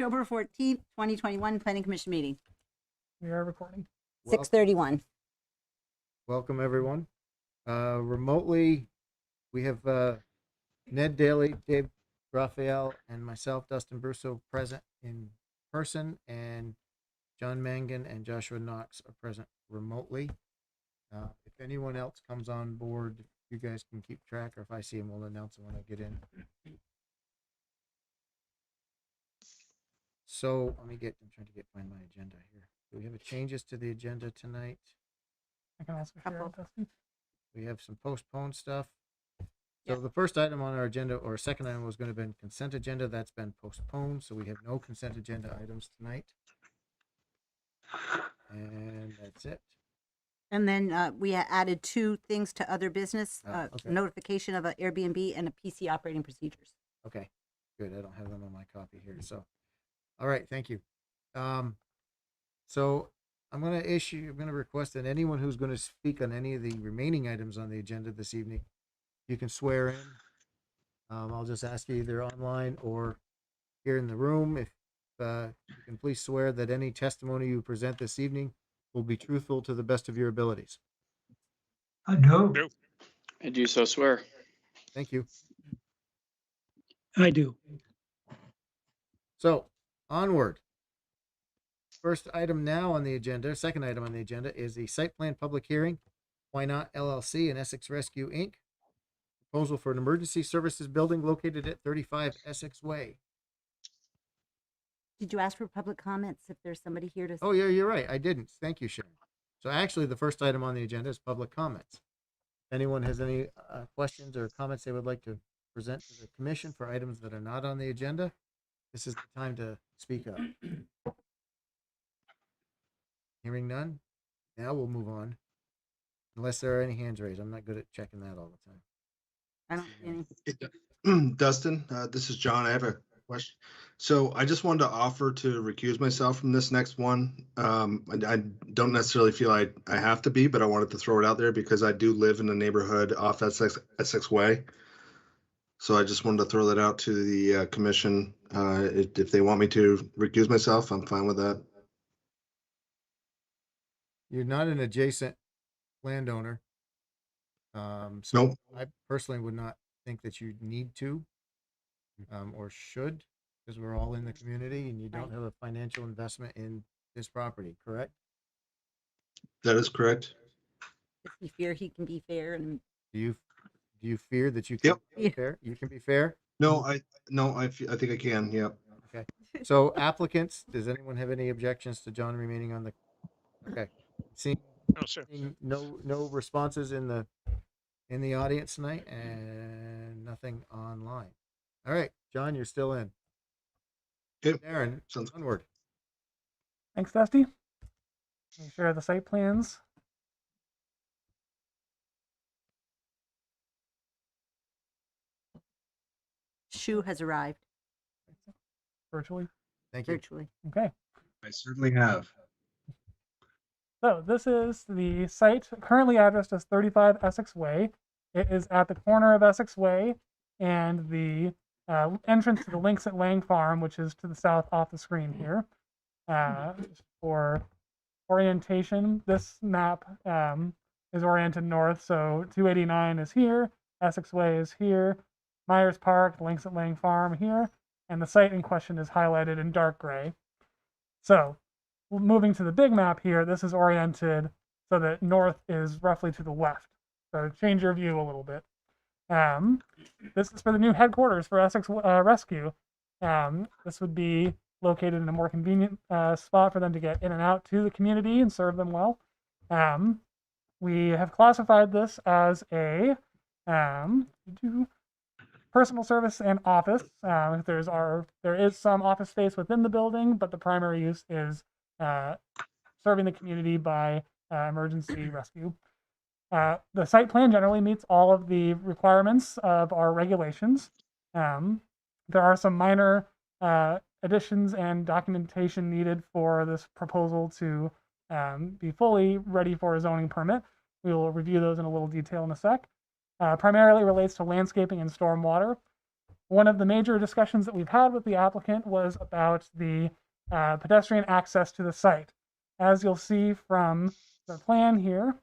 October 14th, 2021 Planning Commission meeting, We are recording. 6:31. Welcome, everyone. Remotely, we have Ned Daly, Dave Raphael, and myself, Dustin Brusso, present in person, and John Mangan and Joshua Knox are present remotely. If anyone else comes on board, you guys can keep track, or if I see them, we'll announce them when I get in. So I'm trying to find my agenda here. Do we have changes to the agenda tonight? I can also share it, Dustin. We have some postponed stuff. So the first item on our agenda, or second item, was going to be consent agenda. That's been postponed, so we have no consent agenda items tonight. And that's it. And then we added two things to other business, Okay. notification of an Airbnb and a PC operating procedures. Okay, good. I don't have them on my copy here. So, all right, thank you. So I'm going to request that anyone who's going to speak on any of the remaining items on the agenda this evening, you can swear in. I'll just ask you either online or here in the room. If you can please swear that any testimony you present this evening will be truthful to the best of your abilities. I do. I do so swear. Thank you. I do. So, onward. First item now on the agenda, second item on the agenda is the site plan public hearing. Why Not LLC and Essex Rescue Inc. Proposal for an emergency services building located at 35 Essex Way. Did you ask for public comments if there's somebody here to? Oh, yeah, you're right. I didn't. Thank you, Sharon. So actually, the first item on the agenda is public comments. If anyone has any questions or comments they would like to present to the commission for items that are not on the agenda, this is the time to speak up. Hearing none, now we'll move on. Unless there are any hands raised. I'm not good at checking that all the time. I don't see any. Dustin, this is John. I have a question. So I just wanted to offer to recuse myself from this next one. I don't necessarily feel I have to be, but I wanted to throw it out there because I do live in a neighborhood off Essex Way. So I just wanted to throw that out to the commission. If they want me to recuse myself, I'm fine with that. You're not an adjacent landowner. So Nope. I personally would not think that you need to or should, because we're all in the community and you don't have a financial investment in this property, correct? That is correct. Does he fear he can be fair? And Do you fear that you can be fair? You can be fair? No, I think I can. Yeah. Okay. So applicants, does anyone have any objections to John remaining on the? Okay. Seeing no responses in the audience tonight and nothing online. All right, John, you're still in. Okay. Aaron, onward. Thanks, Dusty. Let me share the site plans. Shu has arrived Virtually. Thank you. virtually. Okay. I certainly have. So this is the site currently addressed as 35 Essex Way. It is at the corner of Essex Way and the entrance to the Links at Lang Farm, which is to the south off the screen here. For orientation, this map is oriented north, so 289 is here, Essex Way is here, Myers Park, Links at Lang Farm here, and the site in question is highlighted in dark gray. So moving to the big map here, this is oriented so that north is roughly to the left. So change your view a little bit. This is for the new headquarters for Essex Rescue. This would be located in a more convenient spot for them to get in and out to the community and serve them well. We have classified this as a personal service and office. There is some office space within the building, but the primary use is serving the community by emergency rescue. The site plan generally meets all of the requirements of our regulations. There are some minor additions and documentation needed for this proposal to be fully ready for a zoning permit. We will review those in a little detail in a sec. Primarily relates to landscaping and stormwater. One of the major discussions that we've had with the applicant was about the pedestrian access to the site. As you'll see from the plan here,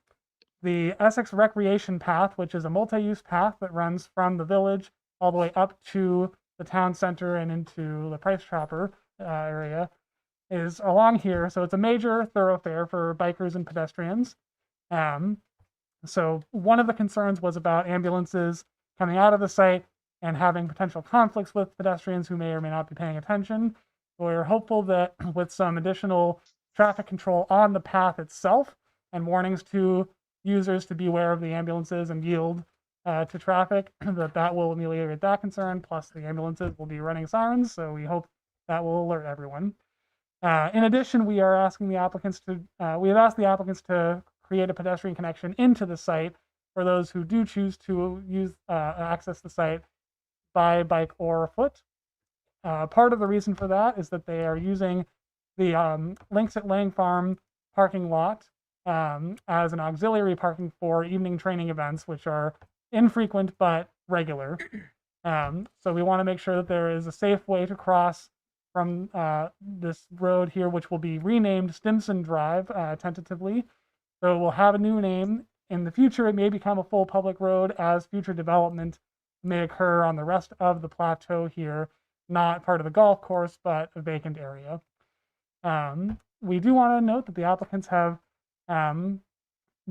the Essex Recreation Path, which is a multi-use path that runs from the village all the way up to the town center and into the Price Chopper area, is along here. So it's a major thoroughfare for bikers and pedestrians. So one of the concerns was about ambulances coming out of the site and having potential conflicts with pedestrians who may or may not be paying attention. We're hopeful that with some additional traffic control on the path itself and warnings to users to be aware of the ambulances and yield to traffic, that will ameliorate that concern. Plus, the ambulances will be running sirens, so we hope that will alert everyone. In addition, we are asking the applicants to, we have asked the applicants to create a pedestrian connection into the site for those who do choose to use access the site by bike or foot. Part of the reason for that is that they are using the Links at Lang Farm parking lot as an auxiliary parking for evening training events, which are infrequent but regular. So we want to make sure that there is a safe way to cross from this road here, which will be renamed Stimson Drive tentatively. So it will have a new name. In the future, it may become a full public road as future development may occur on the rest of the plateau here, not part of the golf course, but a vacant area. We do want to note that the applicants have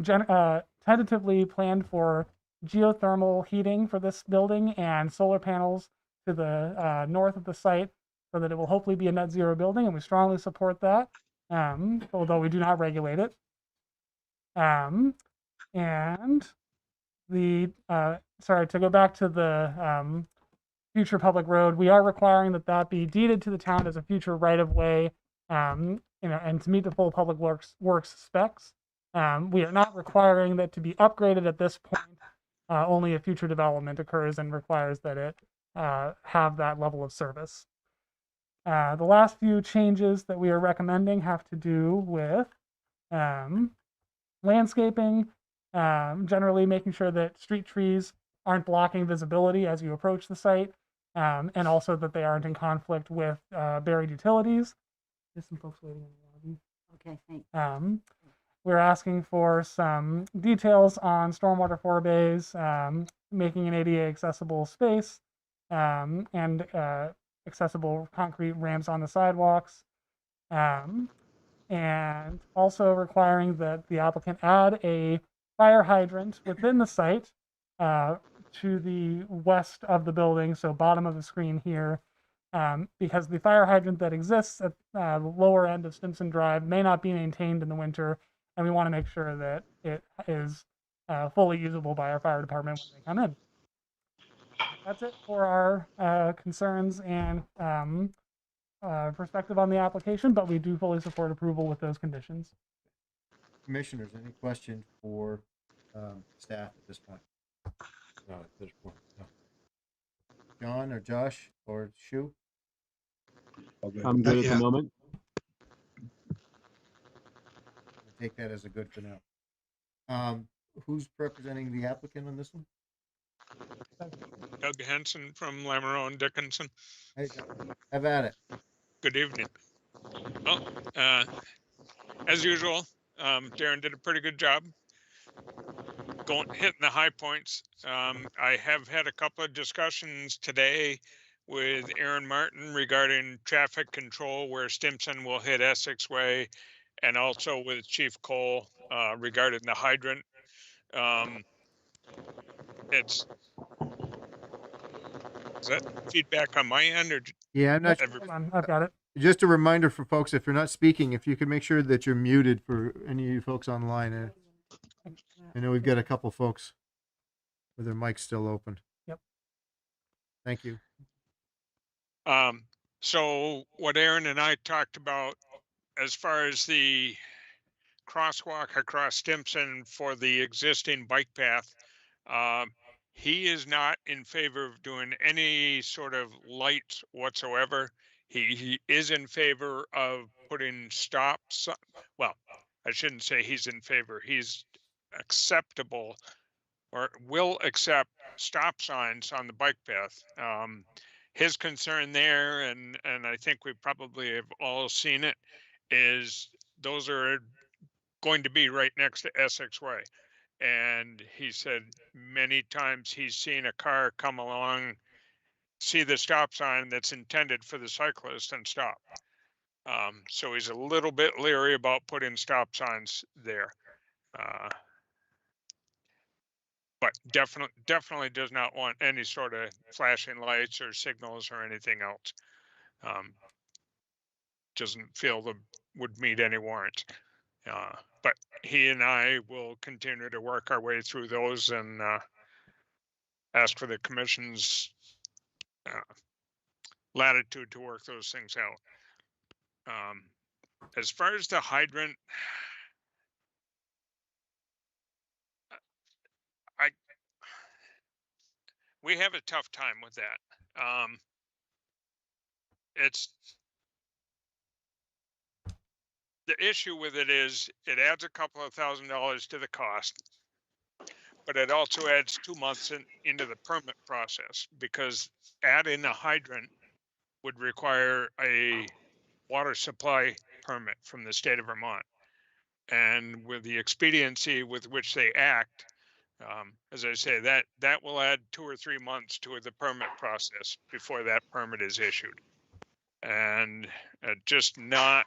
tentatively planned for geothermal heating for this building and solar panels to the north of the site so that it will hopefully be a net zero building, and we strongly support that, although we do not regulate it. And the, sorry, to go back to the future public road, we are requiring that that be deeded to the town as a future right-of-way, and to meet the full public works specs. We are not requiring that to be upgraded at this point. Only a future development occurs and requires that it have that level of service. The last few changes that we are recommending have to do with landscaping, generally making sure that street trees aren't blocking visibility as you approach the site, and also that they aren't in conflict with buried utilities. There's some folks waiting in the lobby. Okay, thanks. We're asking for some details on stormwater forebays, making an ADA accessible space, and accessible concrete ramps on the sidewalks, and also requiring that the applicant add a fire hydrant within the site to the west of the building, so bottom of the screen here, because the fire hydrant that exists at the lower end of Stimson Drive may not be maintained in the winter, and we want to make sure that it is fully usable by our fire department when they come in. That's it for our concerns and perspective on the application, but we do fully support approval with those conditions. Commissioners, any questions for staff at this point? No, at this point, no. John or Josh or Shu? I'm good at Yeah. the moment. We'll take that as a good for now. Who's representing the applicant on this one? Doug Henson from Lamoureux and Dickinson. Hey, have at it. Good evening. Well, as usual, Darren did a pretty good job hitting the high points. I have had a couple of discussions today with Aaron Martin regarding traffic control where Stimson will hit Essex Way, and also with Chief Cole regarding the hydrant. Is that feedback on my end, or Yeah, I'm not. Hold on, I've got it. Just a reminder for folks, if you're not speaking, if you could make sure that you're muted for any of you folks online. I know we've got a couple folks with their mics still open. Yep. Thank you. So what Aaron and I talked about as far as the crosswalk across Stimson for the existing bike path, he is not in favor of doing any sort of lights whatsoever. He is in favor of putting stops. Well, I shouldn't say he's in favor. He's acceptable or will accept stop signs on the bike path. his concern there, and I think we probably have all seen it, is those are going to be right next to Essex Way. And he said many times he's seen a car come along, see the stop sign that's intended for the cyclist and stop. So he's a little bit leery about putting stop signs there. But definitely does not want any sort of flashing lights or signals or anything else. Doesn't feel the would meet any warrants. But he and I will continue to work our way through those and ask for the commission's latitude to work those things out. As far as the hydrant, we have a tough time with that. It's the issue with it is it adds a couple of $1,000s to the cost, but it also adds 2 months into the permit process, because adding a hydrant would require a water supply permit from the state of Vermont. And with the expediency with which they act, as I say, that will add 2 or 3 months to the permit process before that permit is issued. And just not,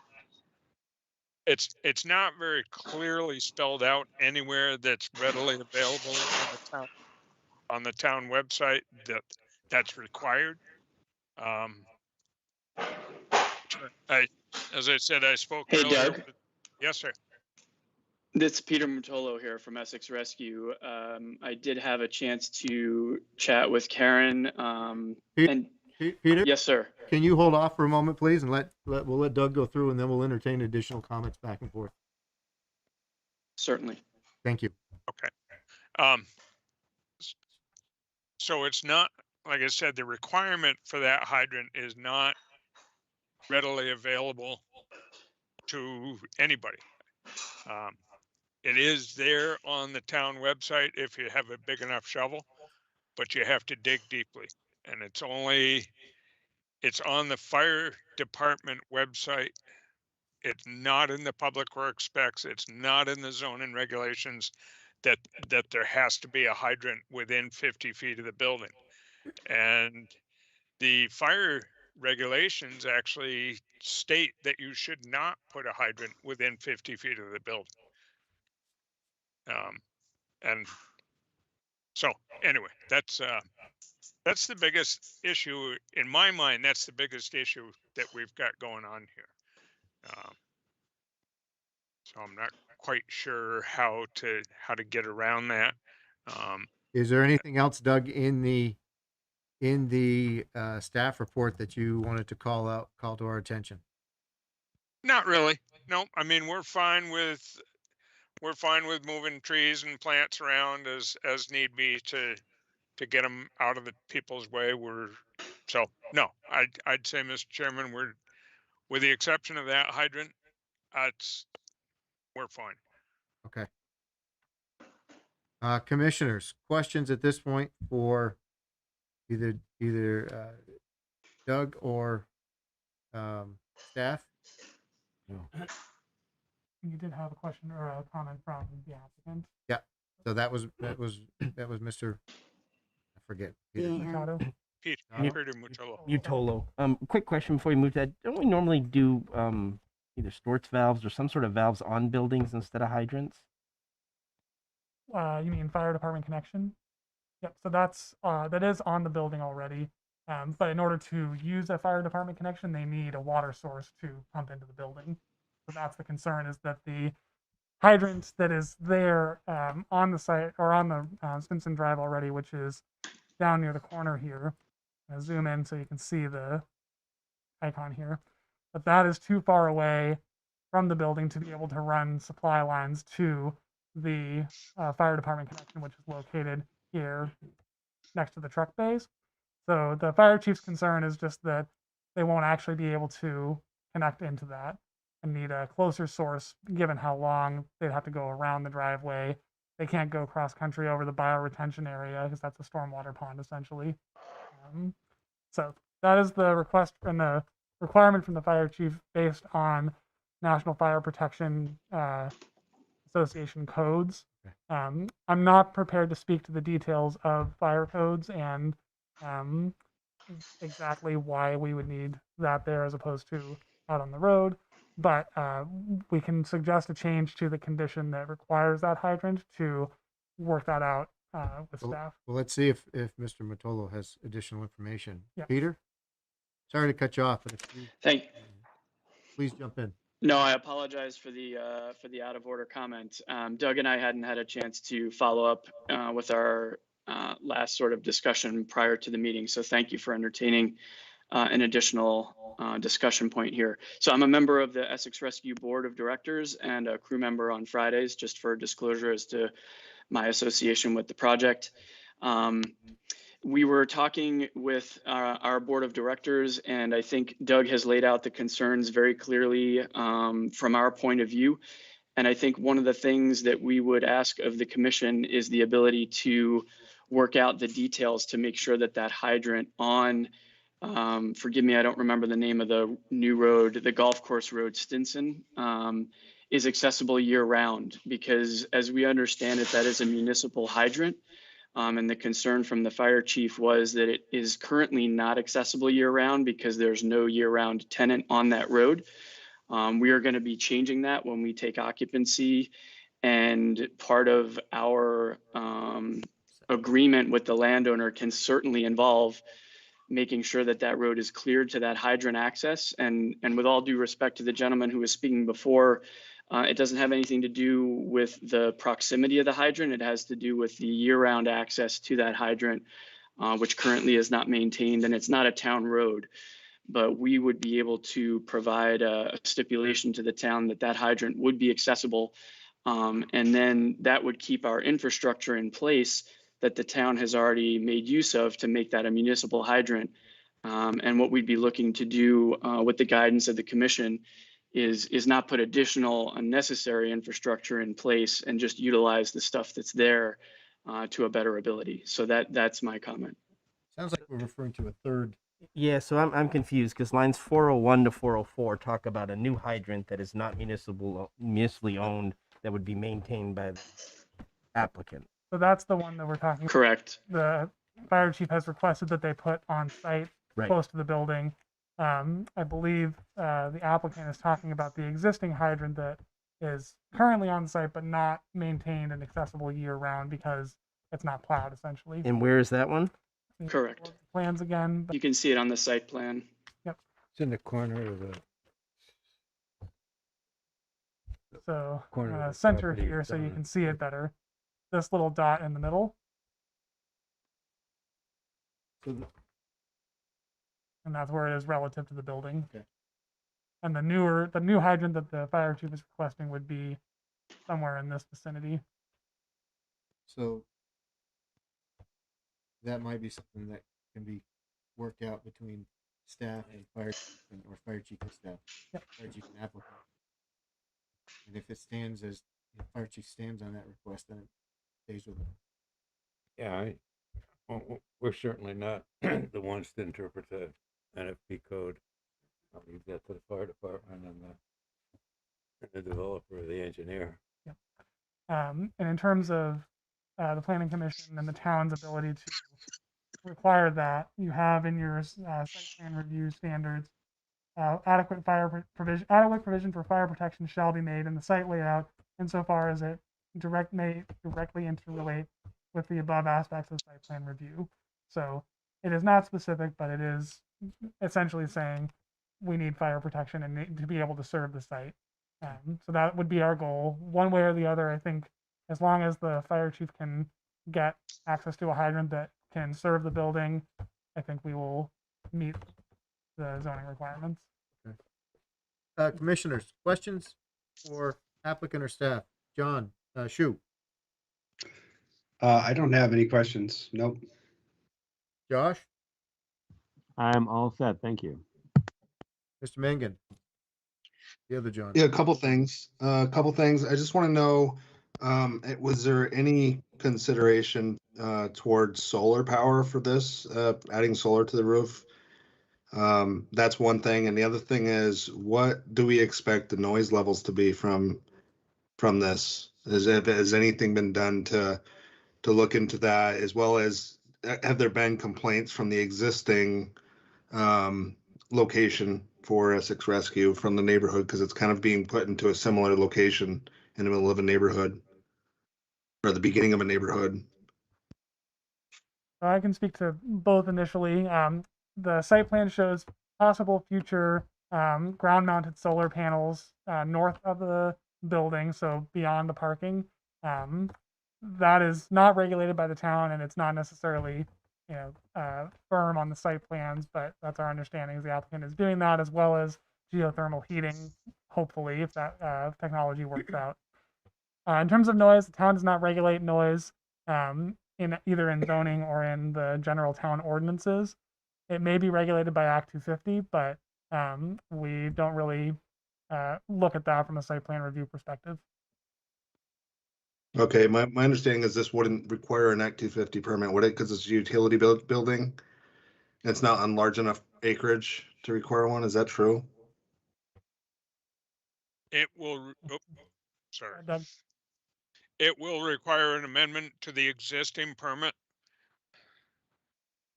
it's not very clearly spelled out anywhere that's readily available on the town website that's required. As I said, I spoke Hey, earlier. Doug. Yes, sir. This is Peter Mutolo here from Essex Rescue. I did have a chance to chat with Karen. And Peter, yes, sir. can you hold off for a moment, please, and we'll let Doug go through, and then we'll entertain additional comments back and forth. Certainly. Thank you. Okay. So it's not, like I said, the requirement for that hydrant is not readily available to anybody. It is there on the town website if you have a big enough shovel, but you have to dig deeply. And it's on the fire department website. It's not in the public works specs. It's not in the zoning regulations that there has to be a hydrant within 50 feet of the building. And the fire regulations actually state that you should not put a hydrant within 50 feet of the building. And so anyway, that's the biggest issue in my mind. That's the biggest issue that we've got going on here. So I'm not quite sure how to get around that. Is there anything else, Doug, in the staff report that you wanted to call to our attention? Not really. No, I mean, we're fine with moving trees and plants around as need be to get them out of the people's way. So no, I'd say, Mr. Chairman, we're, with the exception of that hydrant, we're fine. Okay. Commissioners, questions at this point for either Doug or staff? No. You did have a question or a comment from the applicant. Yeah. So that was Mr. I forget. Peter. Dan. Machado. Peter You- Mutolo. Utolo. Quick question before we move to that. Don't we normally do either Stort's valves or some sort of valves on buildings instead of hydrants? You mean fire department connection? Yep. So that is on the building already. But in order to use a fire department connection, they need a water source to pump into the building. So that's the concern, is that the hydrant that is there on the site or on the Stimson Drive already, which is down near the corner here. I'll zoom in so you can see the icon here. But that is too far away from the building to be able to run supply lines to the fire department connection, which is located here next to the truck bays. So the fire chief's concern is just that they won't actually be able to connect into that and need a closer source, given how long they'd have to go around the driveway. They can't go cross country over the bioretention area because that's a stormwater pond essentially. So That is the request and the requirement from the fire chief based on National Fire Protection Association codes. I'm not prepared to speak to the details of fire codes and exactly why we would need that there as opposed to out on the road. But we can suggest a change to the condition that requires that hydrant to work that out with staff. Well, let's see if Mr. Matolo has additional information. Yeah. Peter? Sorry to cut you off, but if you, please jump in. No, I apologize for the out of order comment. Doug and I hadn't had a chance to follow up with our last sort of discussion prior to the meeting. So thank you for entertaining an additional discussion point here. So I'm a member of the Essex Rescue Board of Directors and a crew member on Fridays, just for disclosure as to my association with the project. We were talking with our board of directors, and I think Doug has laid out the concerns very clearly from our point of view. And I think one of the things that we would ask of the commission is the ability to work out the details to make sure that that hydrant on, forgive me, I don't remember the name of the new road, the golf course road, Stinson, is accessible year round, because as we understand it, that is a municipal hydrant. And the concern from the fire chief was that it is currently not accessible year round because there's no year round tenant on that road. We are going to be changing that when we take occupancy, and part of our agreement with the landowner can certainly involve making sure that that road is cleared to that hydrant access. And with all due respect to the gentleman who was speaking before, it doesn't have anything to do with the proximity of the hydrant. It has to do with the year-round access to that hydrant, which currently is not maintained, and it's not a town road. But we would be able to provide a stipulation to the town that that hydrant would be accessible. And then that would keep our infrastructure in place that the town has already made use of to make that a municipal hydrant. And what we'd be looking to do with the guidance of the commission is not put additional unnecessary infrastructure in place and just utilize the stuff that's there to a better ability. So that's my comment. Sounds like we're referring to a third. Yeah, so I'm confused because lines 401 to 404 talk about a new hydrant that is not municipally owned that would be maintained by the applicant. So that's the one that we're talking about. Correct. The fire chief has requested that they put on site close to the building. I believe the applicant is talking about the existing hydrant that is currently on site but not maintained and accessible year round because it's not plowed essentially. And where is that one? Correct. Plans again. You can see it on the site plan. Yep. It's in the corner of the So corner of the center property here so you down can see it better. This little dot in the middle. So And that's where it is relative to the building. Okay. And the new hydrant that the fire chief is requesting would be somewhere in this vicinity. So that might be something that can be worked out between staff and fire chief or fire chief and staff. Yep. Fire chief and applicant. And if it stands as the fire chief stands on that request, then it stays with it. Yeah, we're certainly not the ones to interpret the NFP code. I'll leave that to the fire department and the developer or the engineer. Yep. And in terms of the planning commission and the town's ability to require that, you have in your site plan review standards, adequate provision for fire protection shall be made in the site layout insofar as it may directly interrelate with the above aspects of site plan review. So it is not specific, but it is essentially saying we need fire protection and need to be able to serve the site. So that would be our goal. One way or the other, I think, as long as the fire chief can get access to a hydrant that can serve the building, I think we will meet the zoning requirements. Okay. Commissioners, questions for applicant or staff? John, Shu. I don't have any questions. Nope. Josh, I'm all set. Thank you. Mr. Mangan. The other John. Yeah, a couple things. I just want to know, was there any consideration towards solar power for this, adding solar to the roof? That's one thing. And the other thing is, what do we expect the noise levels to be from this? Has anything been done to look into that, as well as have there been complaints from the existing location for Essex Rescue from the neighborhood, because it's kind of being put into a similar location in the middle of a neighborhood or the beginning of a neighborhood? I can speak to both initially. The site plan shows possible future ground-mounted solar panels north of the building, so beyond the parking. That is not regulated by the town, and it's not necessarily, firm on the site plans, but that's our understanding is the applicant is doing that, as well as geothermal heating, hopefully, if that technology works out. In terms of noise, the town does not regulate noise in either in zoning or in the general town ordinances. It may be regulated by Act 250, but we don't really look at that from a site plan review perspective. Okay, my understanding is this wouldn't require an Act 250 permit, would it? Because it's a utility building. It's not on large enough acreage to require one. Is that true? It will, sorry. Doug? It will require an amendment to the existing permit.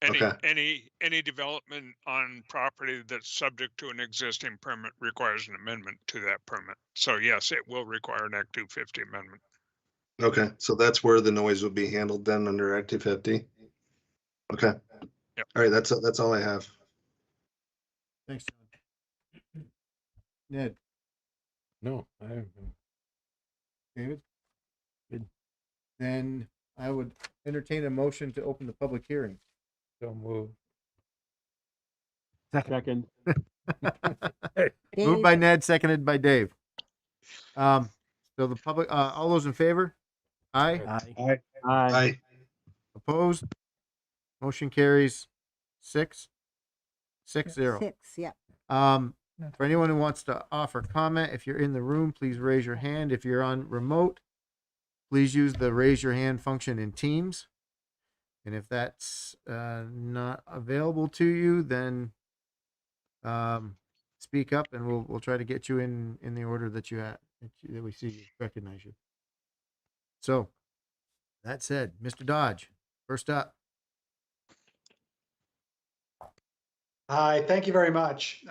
Any development on property that's subject to an existing permit requires an amendment to that permit. So yes, it will require an Act 250 amendment. Okay, so that's where the noise would be handled then under Act 250. Okay. Yep. All right, that's all I have. Thanks, John. Ned, No, I haven't. David? Good. Then I would entertain a motion to open the public hearing. So moved. Second. Moved by Ned, seconded by Dave. So the public, all those in favor? Aye. Aye. Aye. Opposed? Motion carries 6-0. 6, yep. For anyone who wants to offer comment, if you're in the room, please raise your hand. If you're on remote, please use the raise your hand function in Teams. And if that's not available to you, then speak up, and we'll try to get you in the order that that we see you, recognize you. So, that said, Mr. Dodge, first up. Hi, thank you very much.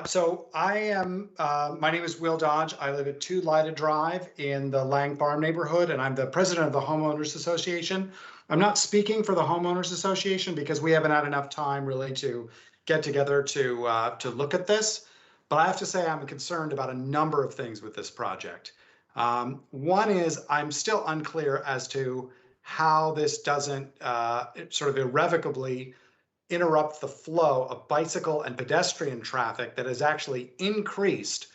So I am, my name is Will Dodge. I live at 2 Lida Drive in the Lang Farm neighborhood, and I'm the president of the Homeowners Association. I'm not speaking for the Homeowners Association because we haven't had enough time really to get together to look at this. But I have to say I'm concerned about a number of things with this project. One is I'm still unclear as to how this doesn't sort of irrevocably interrupt the flow of bicycle and pedestrian traffic that has actually increased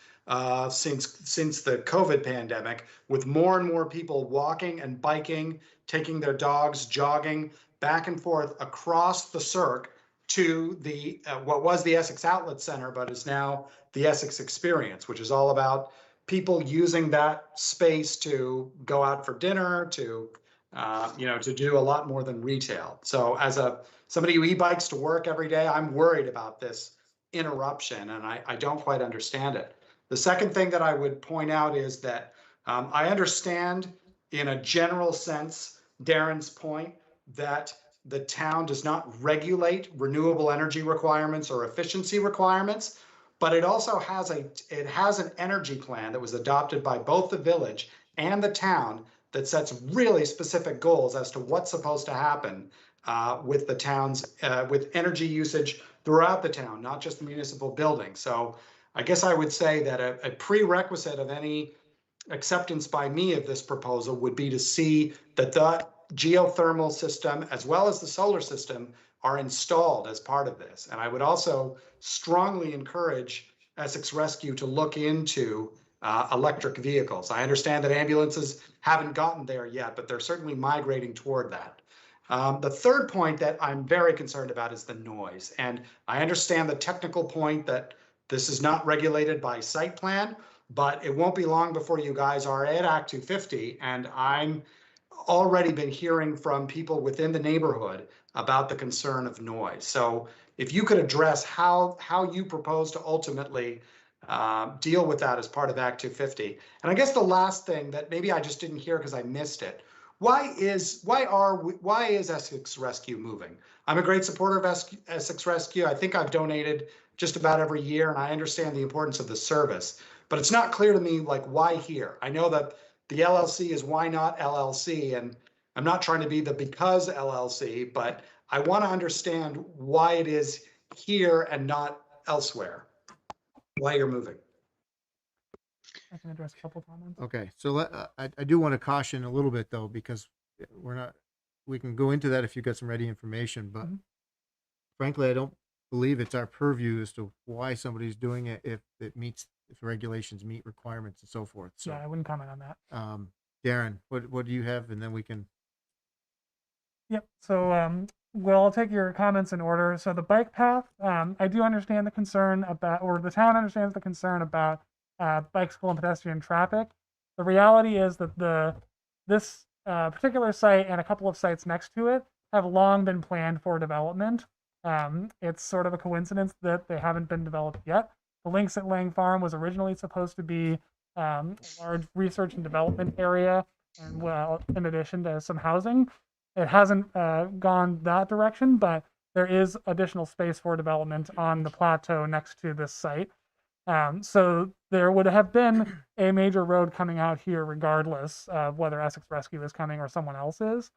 since the COVID pandemic, with more and more people walking and biking, taking their dogs jogging back and forth across the cirque to the what was the Essex Outlet Center, but is now the Essex Experience, which is all about people using that space to go out for dinner, to to do a lot more than retail. So as somebody who e-bikes to work every day, I'm worried about this interruption, and I don't quite understand it. The second thing that I would point out is that I understand in a general sense Darren's point that the town does not regulate renewable energy requirements or efficiency requirements, but it also has an energy plan that was adopted by both the village and the town that sets really specific goals as to what's supposed to happen with the town's with energy usage throughout the town, not just the municipal building. So I guess I would say that a prerequisite of any acceptance by me of this proposal would be to see that the geothermal system as well as the solar system are installed as part of this. And I would also strongly encourage Essex Rescue to look into electric vehicles. I understand that ambulances haven't gotten there yet, but they're certainly migrating toward that. The third point that I'm very concerned about is the noise. And I understand the technical point that this is not regulated by site plan, but it won't be long before you guys are at Act 250. And I'm already been hearing from people within the neighborhood about the concern of noise. So if you could address how you propose to ultimately deal with that as part of Act 250. And I guess the last thing that maybe I just didn't hear because I missed it. Why is Essex Rescue moving? I'm a great supporter of Essex Rescue. I think I've donated just about every year, and I understand the importance of the service. But it's not clear to me, like, why here? I know that the LLC is Why Not LLC, and I'm not trying to be the because LLC, but I want to understand why it is here and not elsewhere. Why you're moving. I can address a couple comments. Okay, so I do want to caution a little bit though, because we can go into that if you've got some ready information, but frankly, I don't believe it's our purview as to why somebody's doing it if regulations meet requirements and so forth. So Yeah, I wouldn't comment on that. Darren, what do you have? And then we can. Yep. So, well, I'll take your comments in order. So the bike path, I do understand the concern about, or the town understands the concern about bicycle and pedestrian traffic. The reality is that this particular site and a couple of sites next to it have long been planned for development. It's sort of a coincidence that they haven't been developed yet. The Links at Lang Farm was originally supposed to be a large research and development area, and well, in addition to some housing. It hasn't gone that direction, but there is additional space for development on the plateau next to this site. So there would have been a major road coming out here regardless of whether Essex Rescue is coming or someone else is.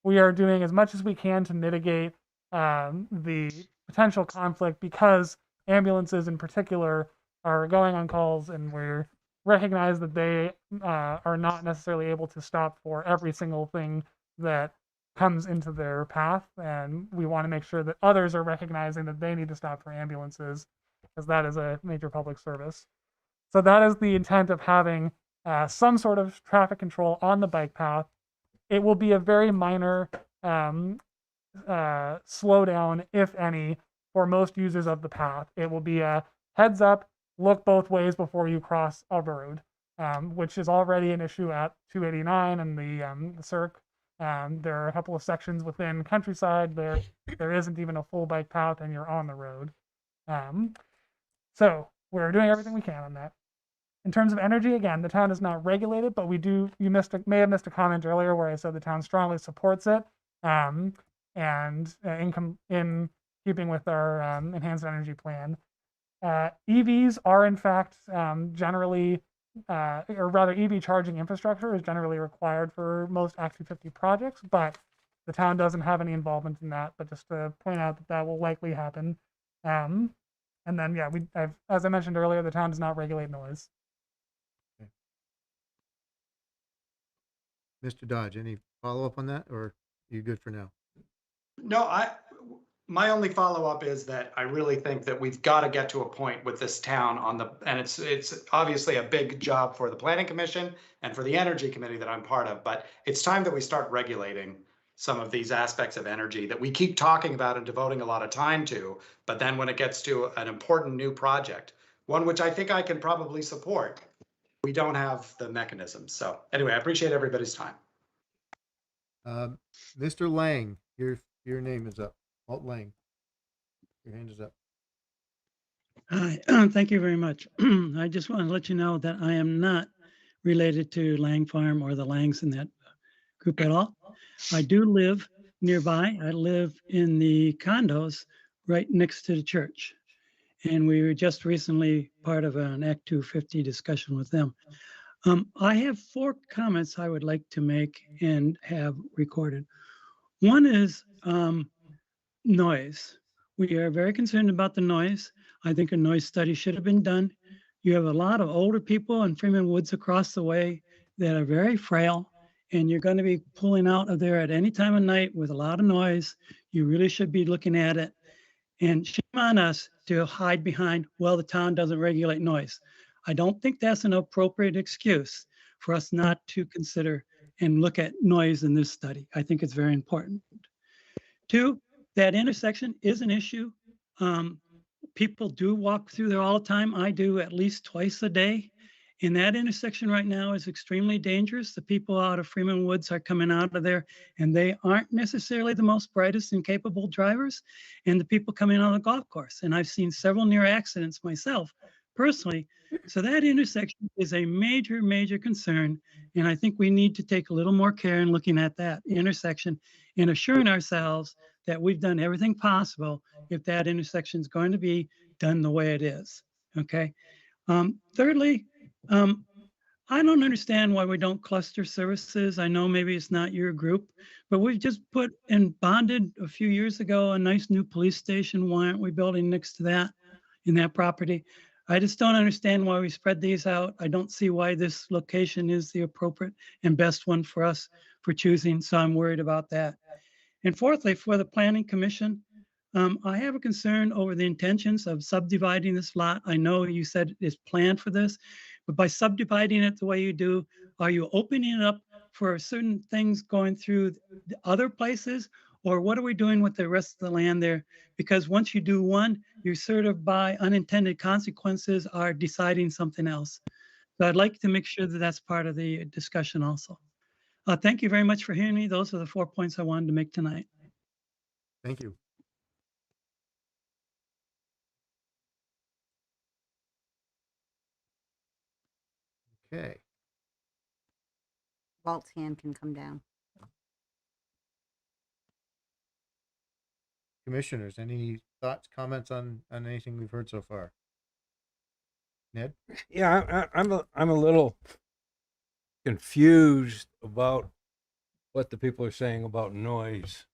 We are doing as much as we can to mitigate the potential conflict because ambulances in particular are going on calls, and we're recognize that they are not necessarily able to stop for every single thing that comes into their path, and we want to make sure that others are recognizing that they need to stop for ambulances, because that is a major public service. So that is the intent of having some sort of traffic control on the bike path. It will be a very minor slowdown, if any, for most users of the path. It will be a heads up, look both ways before you cross a road, which is already an issue at 289 and the Cirque. There are a couple of sections within Countryside there isn't even a full bike path and you're on the road. So we're doing everything we can on that. In terms of energy, again, the town is not regulated, but we do. You may have missed a comment earlier where I said the town strongly supports it, and in keeping with our enhanced energy plan. EVs are in fact generally, or rather EV charging infrastructure is generally required for most Act 250 projects, but the town doesn't have any involvement in that, but just to point out that will likely happen. And then, yeah, as I mentioned earlier, the town does not regulate noise. Okay. Mr. Dodge, any follow-up on that, or are you good for now? No, my only follow-up is that I really think that we've got to get to a point with this town and it's obviously a big job for the Planning Commission and for the Energy Committee that I'm part of, but it's time that we start regulating some of these aspects of energy that we keep talking about and devoting a lot of time to, but then when it gets to an important new project, one which I think I can probably support, we don't have the mechanisms. So anyway, I appreciate everybody's time. Mr. Lang, your name is up. Alt Lang, your hand is up. Hi, thank you very much. I just want to let you know that I am not related to Lang Farm or the Langs in that group at all. I do live nearby. I live in the condos right next to the church. And we were just recently part of an Act 250 discussion with them. I have 4 comments I would like to make and have recorded. One is noise. We are very concerned about the noise. I think a noise study should have been done. You have a lot of older people in Freeman Woods across the way that are very frail, and you're going to be pulling out of there at any time of night with a lot of noise. You really should be looking at it. And shame on us to hide behind, well, the town doesn't regulate noise. I don't think that's an appropriate excuse for us not to consider and look at noise in this study. I think it's very important. 2, that intersection is an issue. People do walk through there all the time. I do at least twice a day. And that intersection right now is extremely dangerous. The people out of Freeman Woods are coming out of there, and they aren't necessarily the most brightest and capable drivers, and the people coming on the golf course. And I've seen several near accidents myself personally. So that intersection is a major, major concern. And I think we need to take a little more care in looking at that intersection and assuring ourselves that we've done everything possible if that intersection is going to be done the way it is. Okay. Thirdly, I don't understand why we don't cluster services. I know maybe it's not your group, but we've just put and bonded a few years ago a nice new police station. Why aren't we building next to that in that property? I just don't understand why we spread these out. I don't see why this location is the appropriate and best one for us for choosing. So I'm worried about that. And fourthly, for the Planning Commission, I have a concern over the intentions of subdividing this lot. I know you said it's planned for this, but by subdividing it the way you do, are you opening it up for certain things going through the other places? Or what are we doing with the rest of the land there? Because once you do one, you sort of by unintended consequences are deciding something else. So I'd like to make sure that that's part of the discussion also. Thank you very much for hearing me. Those are the 4 points I wanted to make tonight. Thank you. Okay. Walt's hand can come down. Commissioners, any thoughts, comments on anything we've heard so far? Ned? Yeah, I'm a little confused about what the people are saying about noise.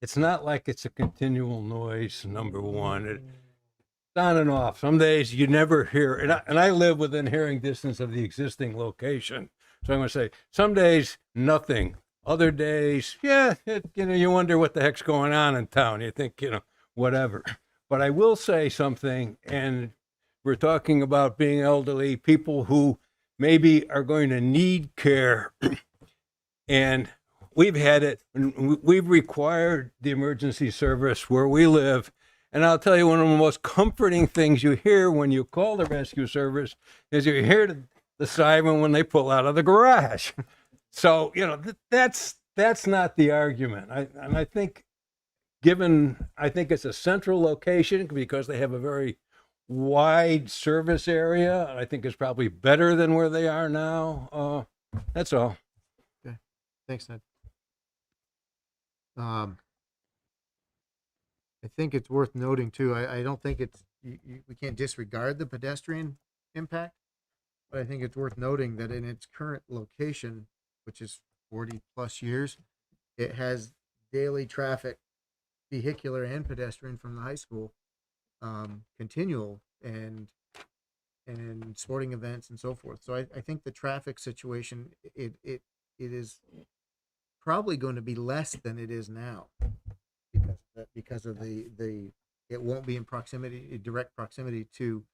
It's not like it's a continual noise, number one. It's on and off. Some days you never hear, and I live within hearing distance of the existing location. So I'm going to say, some days, nothing. Other days, yeah, you wonder what the heck's going on in town. You think, whatever. But I will say something, and we're talking about being elderly, people who maybe are going to need care. And we've had it, we've required the emergency service where we live. And I'll tell you, one of the most comforting things you hear when you call the rescue service is you hear the siren when they pull out of the garage. So, that's not the argument. I think it's a central location because they have a very wide service area. I think it's probably better than where they are now. That's all. Okay. Thanks, Ned. I think it's worth noting too. I don't think we can't disregard the pedestrian impact, but I think it's worth noting that in its current location, which is 40 plus years, it has daily traffic, vehicular and pedestrian from the high school, continual and sporting events and so forth. So I think the traffic situation, it is probably going to be less than it is now because of the it won't be in direct proximity to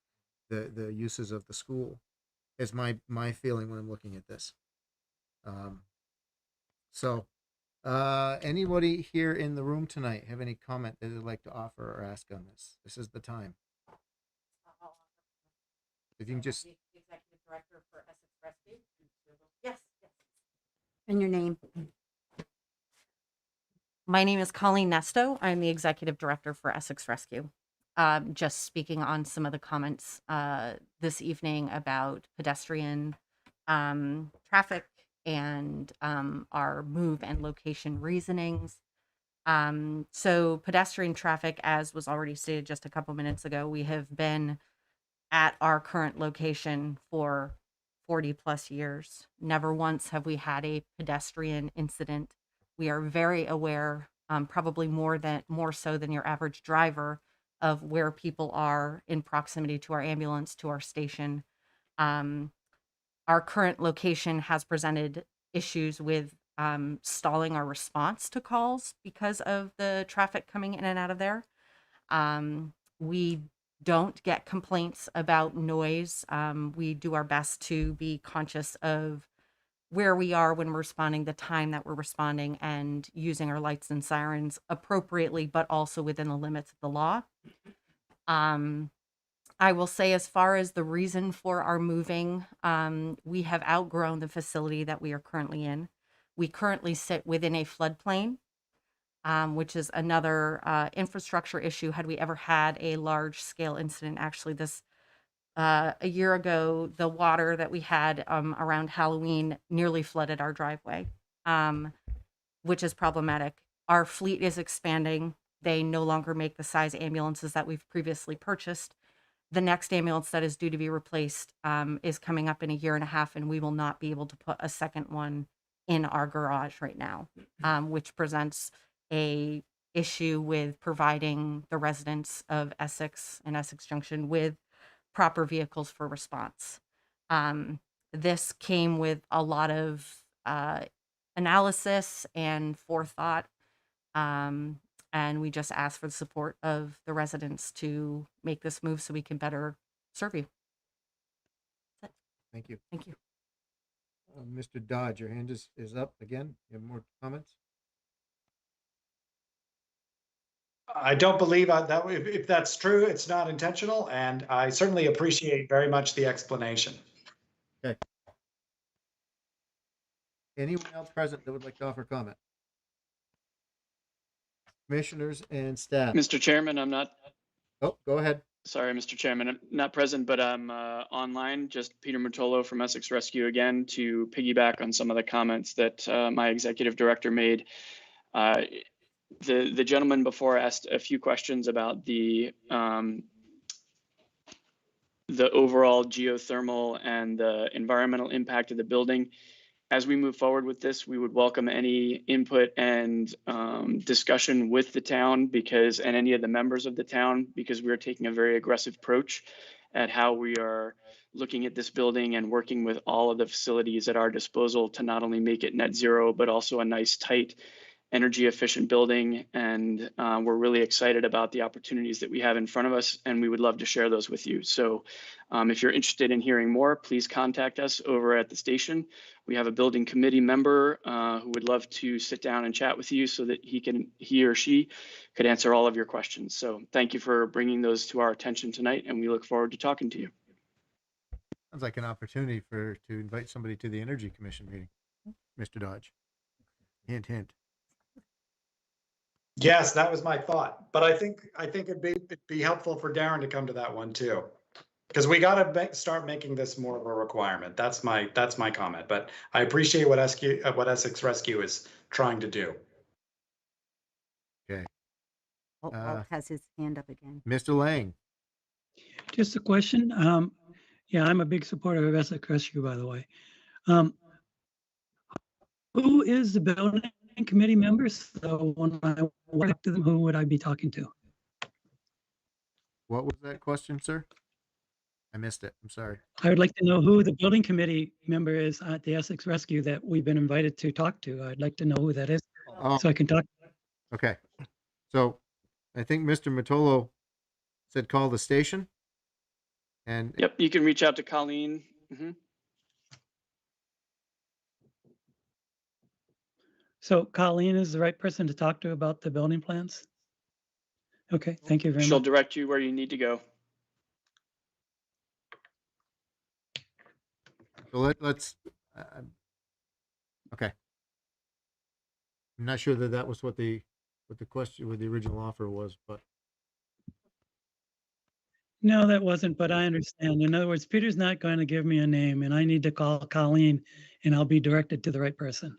the uses of the school, is my feeling when I'm looking at this. So anybody here in the room tonight have any comment that they'd like to offer or ask on this? This is the time. If you can just Executive Director for Essex Rescue. Yes. And your name? My name is Colleen Nesto. I'm the Executive Director for Essex Rescue. Just speaking on some of the comments this evening about pedestrian traffic and our move and location reasonings. So pedestrian traffic, as was already stated just a couple minutes ago, we have been at our current location for 40 plus years. Never once have we had a pedestrian incident. We are very aware, probably more so than your average driver, of where people are in proximity to our ambulance, to our station. Our current location has presented issues with stalling our response to calls because of the traffic coming in and out of there. We don't get complaints about noise. We do our best to be conscious of where we are when we're responding, the time that we're responding, and using our lights and sirens appropriately, but also within the limits of the law. I will say, as far as the reason for our moving, we have outgrown the facility that we are currently in. We currently sit within a floodplain, which is another infrastructure issue. Had we ever had a large scale incident, actually, a year ago, the water that we had around Halloween nearly flooded our driveway, which is problematic. Our fleet is expanding. They no longer make the size ambulances that we've previously purchased. The next ambulance that is due to be replaced is coming up in a year and a half, and we will not be able to put a second one in our garage right now, which presents a issue with providing the residents of Essex and Essex Junction with proper vehicles for response. This came with a lot of analysis and forethought, and we just ask for the support of the residents to make this move so we can better serve you. Thank you. Thank you. Mr. Dodge, your hand is up again. You have more comments? I don't believe that if that's true, it's not intentional, and I certainly appreciate very much the explanation. Okay. Anyone else present that would like to offer comment? Commissioners and staff. Mr. Chairman, I'm not, Oh, go ahead. sorry, Mr. Chairman, I'm not present, but I'm online. Just Peter Mutolo from Essex Rescue again to piggyback on some of the comments that my executive director made. The gentleman before asked a few questions about the overall geothermal and the environmental impact of the building. As we move forward with this, we would welcome any input and discussion with the town and any of the members of the town, because we are taking a very aggressive approach at how we are looking at this building and working with all of the facilities at our disposal to not only make it net zero, but also a nice, tight, energy efficient building. And we're really excited about the opportunities that we have in front of us, and we would love to share those with you. So if you're interested in hearing more, please contact us over at the station. We have a building committee member who would love to sit down and chat with you so that he or she could answer all of your questions. So thank you for bringing those to our attention tonight, and we look forward to talking to you. Sounds like an opportunity to invite somebody to the Energy Commission meeting, Mr. Dodge. Hint, hint. Yes, that was my thought, but I think it'd be helpful for Darren to come to that one too, because we got to start making this more of a requirement. That's my comment, but I appreciate what Essex Rescue is trying to do. Okay. Walt has his hand up again. Mr. Lang. Just a question. Yeah, I'm a big supporter of Essex Rescue, by the way. Who is the building committee members? So when I walk to them, who would I be talking to? What was that question, sir? I missed it. I'm sorry. I would like to know who the building committee member is at the Essex Rescue that we've been invited to talk to. I'd like to know who that is so I can talk. Okay. So I think Mr. Motolo said call the station. And Yep, you can reach out to Colleen. Mm-hmm. So Colleen is the right person to talk to about the building plans? Okay, thank you very She'll much. direct you where you need to go. so let's okay. I'm not sure that was what the question with the original offer was, but No, that wasn't, but I understand. In other words, Peter's not going to give me a name and I need to call Colleen and I'll be directed to the right person.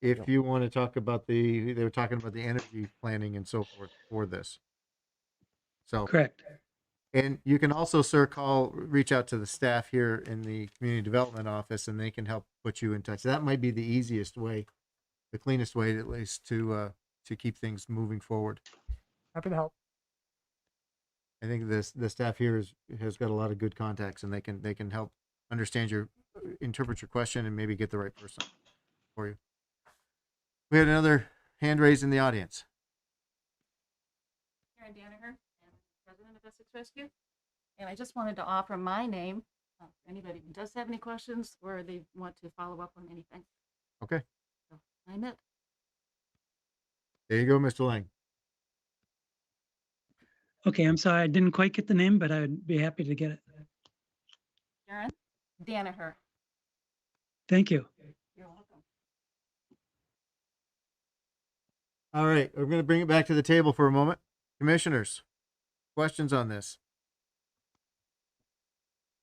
if you want to talk about they were talking about the energy planning and so forth for this. So Correct. And you can also, sir, reach out to the staff here in the community development office, and they can help put you in touch. That might be the easiest way, the cleanest way, at least, to keep things moving forward. Happy to help. I think the staff here has got a lot of good contacts, and they can help interpret your question, and maybe get the right person for you. We had another hand raised in the audience. Karen Danaher, president of Essex Rescue, and I just wanted to offer my name for anybody who does have any questions or they want to follow up on anything. Okay. So I'm it. There you go, Mr. Lang. Okay, I'm sorry, I didn't quite get the name, but I'd be happy to get it. Sharon Danaher. Thank you. You're welcome. All right, we're going to bring it back to the table for a moment. Commissioners, questions on this?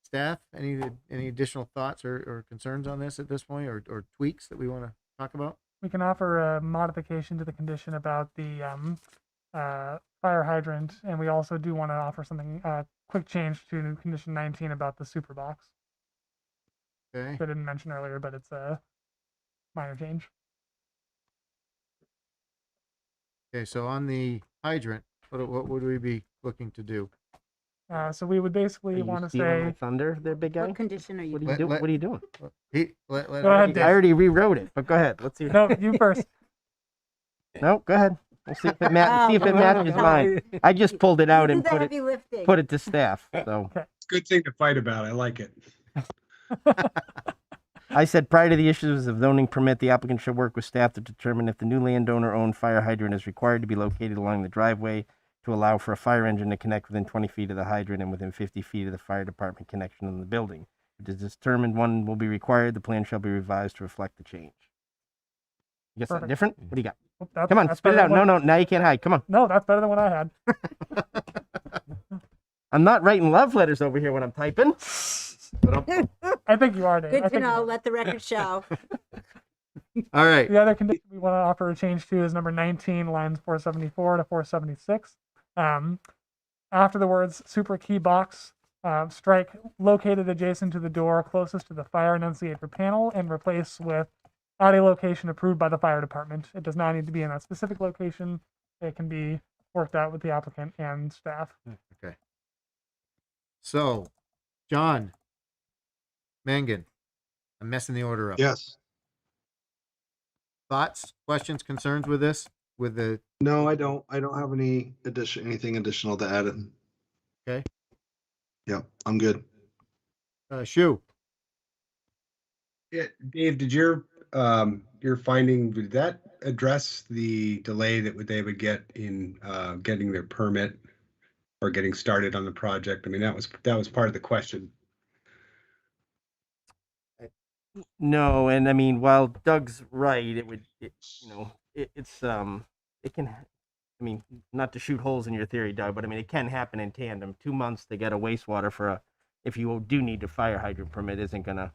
Staff, any additional thoughts or concerns on this at this point, or tweaks that we want to talk about? We can offer a modification to the condition about the fire hydrant, and we also do want to offer something, quick change to condition 19 about the super box. Okay. I didn't mention earlier, but it's a minor change. Okay, so on the hydrant, what would we be looking to do? So we would Are basically you want to stealing my say, thunder there, big guy? What condition are you? What are you doing? What are you doing? Go ahead, Dave. I already rewrote it, but go ahead. Let's hear. No, you first. No, go ahead. We'll see if it, Oh, see if it matches mine. I just pulled it out You and did the put heavy lifting. it to staff. So It's a good thing to fight about. I like it. I said prior to the issues of zoning permit, the applicant should work with staff to determine if the new landowner-owned fire hydrant is required to be located along the driveway to allow for a fire engine to connect within 20 feet of the hydrant and within 50 feet of the fire department connection in the building. If it is determined one will be required, the plan shall be revised to reflect the change. You got something Perfect. different? What do you got? That's- Come on, that's spit it better out. than No, what- no, now you can't hide. Come on. No, that's better than what I had. I'm not writing love letters over here when I'm typing. I think you are, Dave. I Good to think you know. are. Let the record show. All right. The other condition we want to offer a change to is number 19, lines 474 to 476. After the words super key box, strike located adjacent to the door closest to the fire enunciator panel and replace with at a location approved by the fire department. It does not need to be in that specific location. It can be worked out with the applicant and staff. Okay. So, John Mangan, I'm messing the order up. Yes. Thoughts, questions, concerns with this? With the No, I don't have anything additional to add. Okay. Yep, I'm good. Shu. Yeah, Dave, did your finding, did that address the delay that they would get in getting their permit or getting started on the project? I mean, that was part of the question. No, and I mean, while Doug's right, it's it can, I mean, not to shoot holes in your theory, Doug, but I mean, it can happen in tandem. 2 months to get a wastewater for if you do need a fire hydrant permit isn't gonna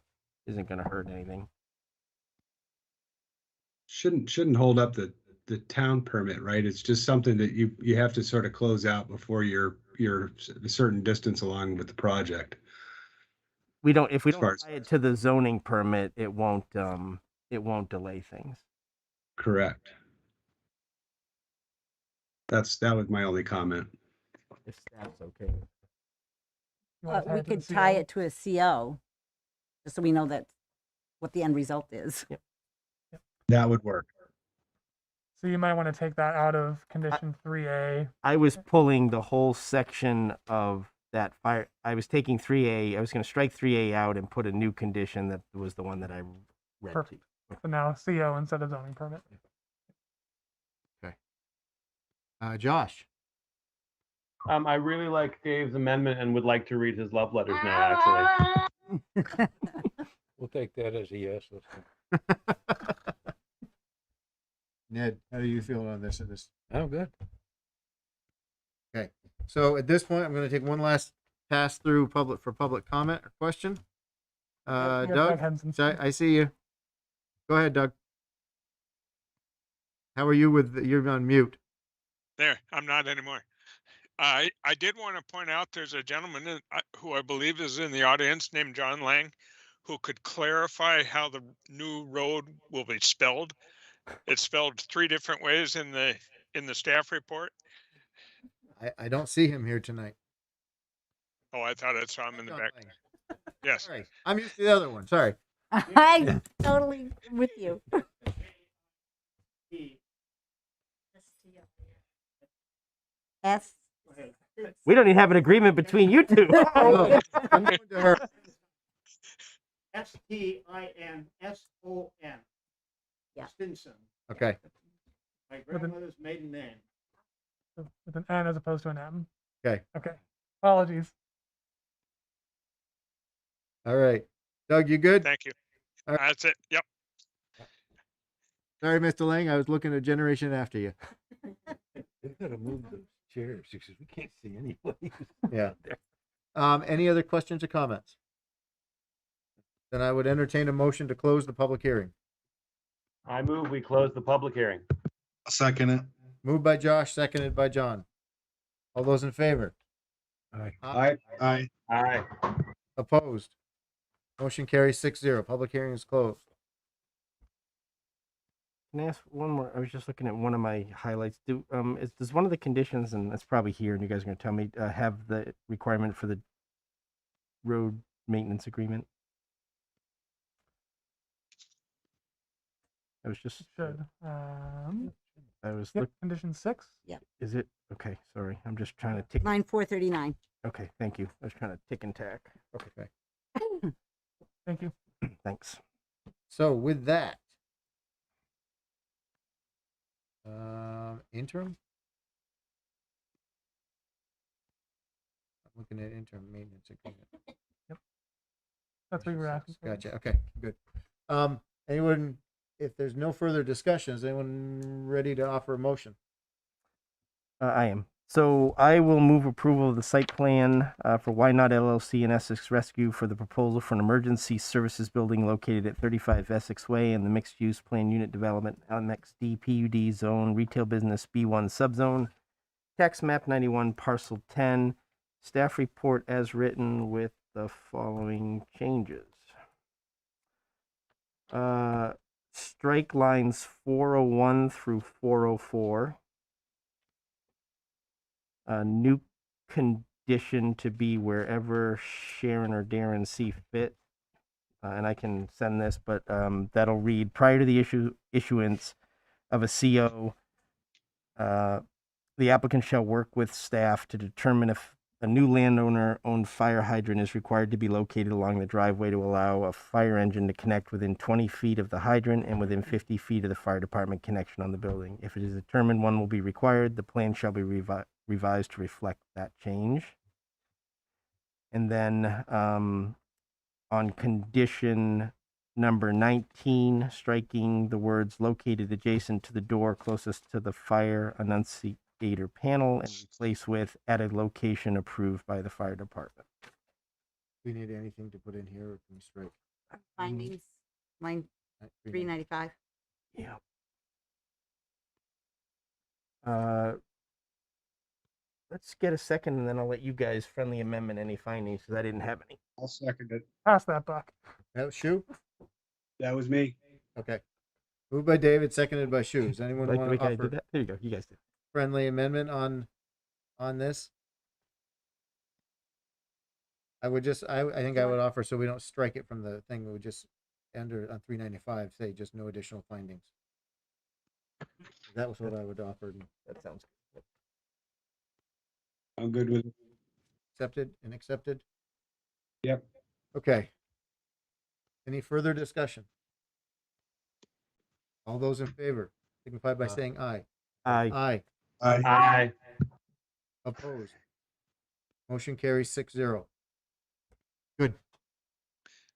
hurt anything. Shouldn't hold up the town permit, right? It's just something that you have to sort of close out before you're a certain distance along with the project. If we don't far as- tie it to the zoning permit, it won't delay things. Correct. That was my only comment. If staff's okay. You want to tie We it to the could tie CO? it to a CO, just so we know that what the end result is. That would work. So you might want to take that out of condition 3A. I was pulling the whole section of that fire. I was taking 3A. I was going to strike 3A out and put a new condition that was the one that I read. Perfect. So now CO instead of zoning permit. Josh. I really like Dave's amendment and would like to read his love letters now, actually. We'll take that as a yes. Ned, how do you feel on this? Oh, good. Okay. So at this point, I'm going to take one last pass through public comment or question. Yeah, Doug, Doug Henson. I see you. Go ahead, Doug. How are you with, you're on mute. There, I'm not anymore. I did want to point out there's a gentleman who I believe is in the audience named John Lang, who could clarify how the new road will be spelled. It's spelled 3 different ways in the staff report. I don't see him here tonight. Oh, I thought I saw him in the back. Yes. Sorry. I'm used to the other one. Sorry. I'm totally with you. S. We don't even have an agreement between you two. I'm going to her. Stinson. Yeah. Stinson. Okay. My grandmother's maiden name. With an N as opposed to an M. Okay. Okay. Apologies. All right. Doug, you good? Thank you. All right. That's it. Yep. Sorry, Mr. Lang. I was looking at generation after you. They've got to move those chairs because we can't see anybody. Yeah. Any other questions or comments? Then I would entertain a motion to close the public hearing. I move we close the public hearing. I'll second it. Moved by Josh, seconded by John. All those in favor? Aye. Aye. Aye. Opposed? Motion carries 6-0. Public hearing is closed. Can I ask one more? I was just looking at one of my highlights. Does one of the conditions, and that's probably here, and you guys are going to tell me, have the requirement for the road maintenance agreement? I was just. Should. I was. Yep, condition 6. Yep. Is it okay? Sorry, I'm just trying to tick. Line 439. Okay, thank you. I was trying to tick and tack. Okay. Thank you. Thanks. So with that, interim? I'm looking at interim maintenance agreement. That's what you were asking for. Gotcha. Okay, good. Anyone, if there's no further discussion, is anyone ready to offer a motion? I am. So I will move approval of the site plan for Why Not LLC and Essex Rescue for the proposal for an emergency services building located at 35 Essex Way in the mixed-use plan unit development MXD PUD zone, retail business B1 subzone, tax map 91, parcel 10. Staff report as written with the following changes. Strike lines 401 through 404. A new condition to be wherever Sharon or Darren see fit. And I can send this, but that'll read prior to the issuance of a CO, the applicant shall work with staff to determine if a new landowner-owned fire hydrant is required to be located along the driveway to allow a fire engine to connect within 20 feet of the hydrant and within 50 feet of the fire department connection on the building. If it is determined one will be required, the plan shall be revised to reflect that change. And then on condition number 19, striking the words located adjacent to the door closest to the fire annunciator panel and replace with at a location approved by the fire department. Do we need anything to put in here, or can we strike? Findings, line 395. Yeah. Let's get a second, and then I'll let you guys friendly amendment any findings, because I didn't have any. I'll second it. Pass that buck. That was Shu? That was me. Okay. Moved by David, seconded by Shu. Does anyone Like the want way to I offer did that? There you go. You guys did. friendly amendment on this? I would just, I think I would offer, so we don't strike it from the thing, we would just enter on 395, say just no additional findings. That was what I would offer. That sounds good. I'm good with it. Accepted and accepted? Yep. Okay. Any further discussion? All those in favor signify by saying aye. Aye. Aye. Aye. Aye. Opposed. Motion carries 6-0. Good.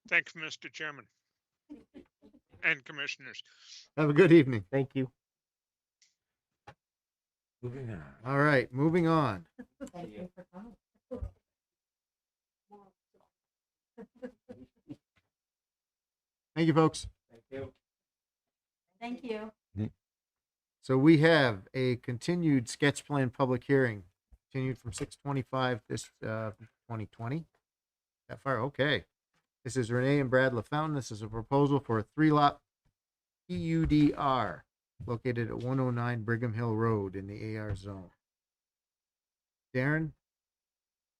Thank you, Mr. Chairman and commissioners. Have a good evening. Thank you. Moving on. All right, moving on. Thank you, folks. Thank you. So we have a continued sketch plan public hearing, continued from 6/25 this 2020. That far, okay. This is Renee and Brad LaFountain. This is a proposal for a 3-lot PUD-R located at 109 Brigham Hill Road in the AR zone. Darren,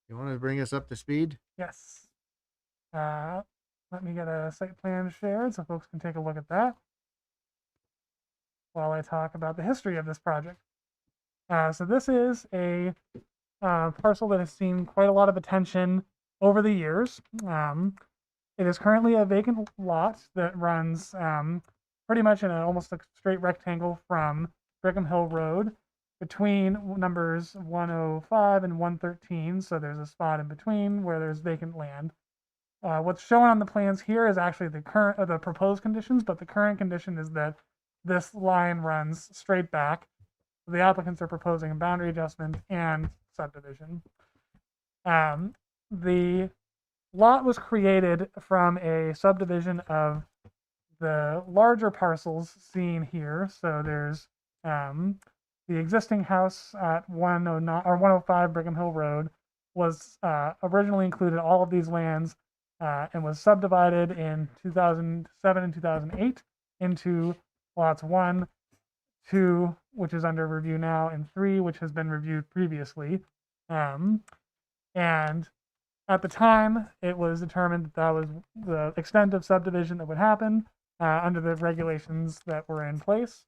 you want to bring us up to speed? Yes. Let me get a site plan shared so folks can take a look at that while I talk about the history of this project. So this is a parcel that has seen quite a lot of attention over the years. It is currently a vacant lot that runs pretty much in almost a straight rectangle from Brigham Hill Road between numbers 105 and 113. So there's a spot in between where there's vacant land. What's shown on the plans here is actually the current, the proposed conditions, but the current condition is that this line runs straight back. The applicants are proposing a boundary adjustment and subdivision. The lot was created from a subdivision of the larger parcels seen here. So there's the existing house at 109 or 105 Brigham Hill Road was originally included all of these lands and was subdivided in 2007 and 2008 into lots 1, 2, which is under review now, and 3, which has been reviewed previously. And at the time, it was determined that that was the extent of subdivision that would happen under the regulations that were in place.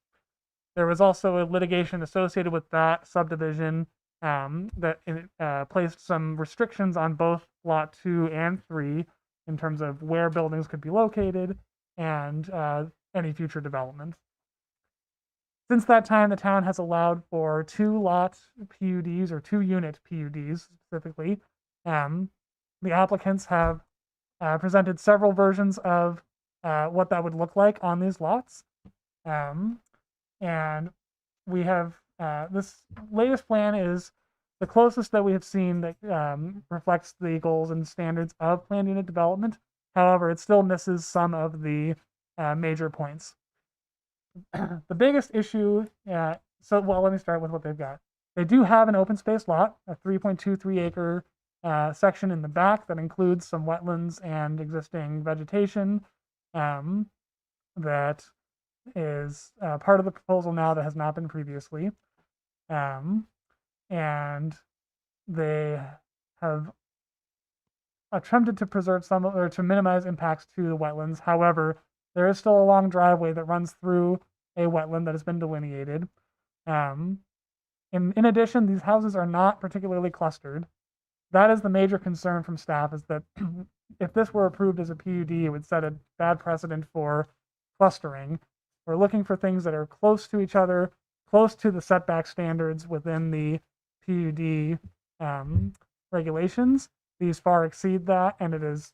There was also a litigation associated with that subdivision that placed some restrictions on both Lot 2 and 3 in terms of where buildings could be located and any future development. Since that time, the town has allowed for 2-lot PUDs or 2-unit PUDs specifically. The applicants have presented several versions of what that would look like on these lots. And we have this latest plan is the closest that we have seen that reflects the goals and standards of planned unit development. However, it still misses some of the major points. The biggest issue, let me start with what they've got. They do have an open space lot, a 3.23 acre section in the back that includes some wetlands and existing vegetation that is part of the proposal now that has not been previously. And they have attempted to preserve some or to minimize impacts to the wetlands. However, there is still a long driveway that runs through a wetland that has been delineated. In addition, these houses are not particularly clustered. That is the major concern from staff, is that if this were approved as a PUD, it would set a bad precedent for clustering. We're looking for things that are close to each other, close to the setback standards within the PUD regulations. These far exceed that, and it is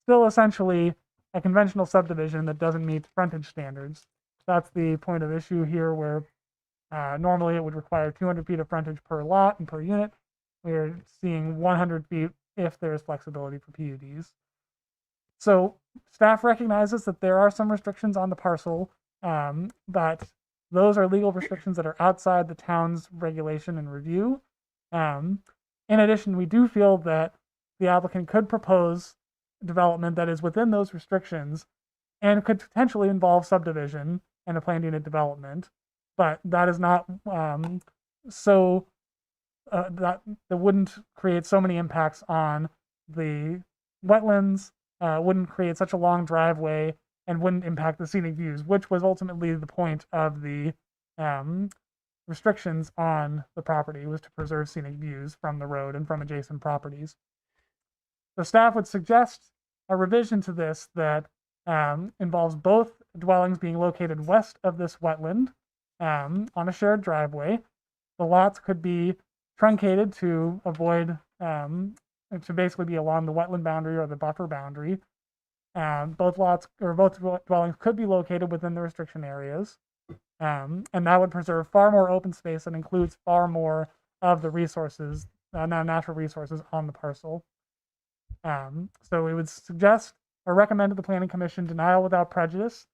still essentially a conventional subdivision that doesn't meet frontage standards. That's the point of issue here, where normally it would require 200 feet of frontage per lot and per unit. We're seeing 100 feet if there's flexibility for PUDs. So staff recognizes that there are some restrictions on the parcel, but those are legal restrictions that are outside the town's regulation and review. In addition, we do feel that the applicant could propose development that is within those restrictions and could potentially involve subdivision and a planned unit development, but that is not that wouldn't create so many impacts on the wetlands, wouldn't create such a long driveway, and wouldn't impact the scenic views, which was ultimately the point of the restrictions on the property, was to preserve scenic views from the road and from adjacent properties. The staff would suggest a revision to this that involves both dwellings being located west of this wetland on a shared driveway. The lots could be truncated to avoid, to basically be along the wetland boundary or the buffer boundary. Both lots or both dwellings could be located within the restriction areas. And that would preserve far more open space and includes far more of the resources, natural resources on the parcel. So we would suggest or recommend to the Planning Commission denial without prejudice,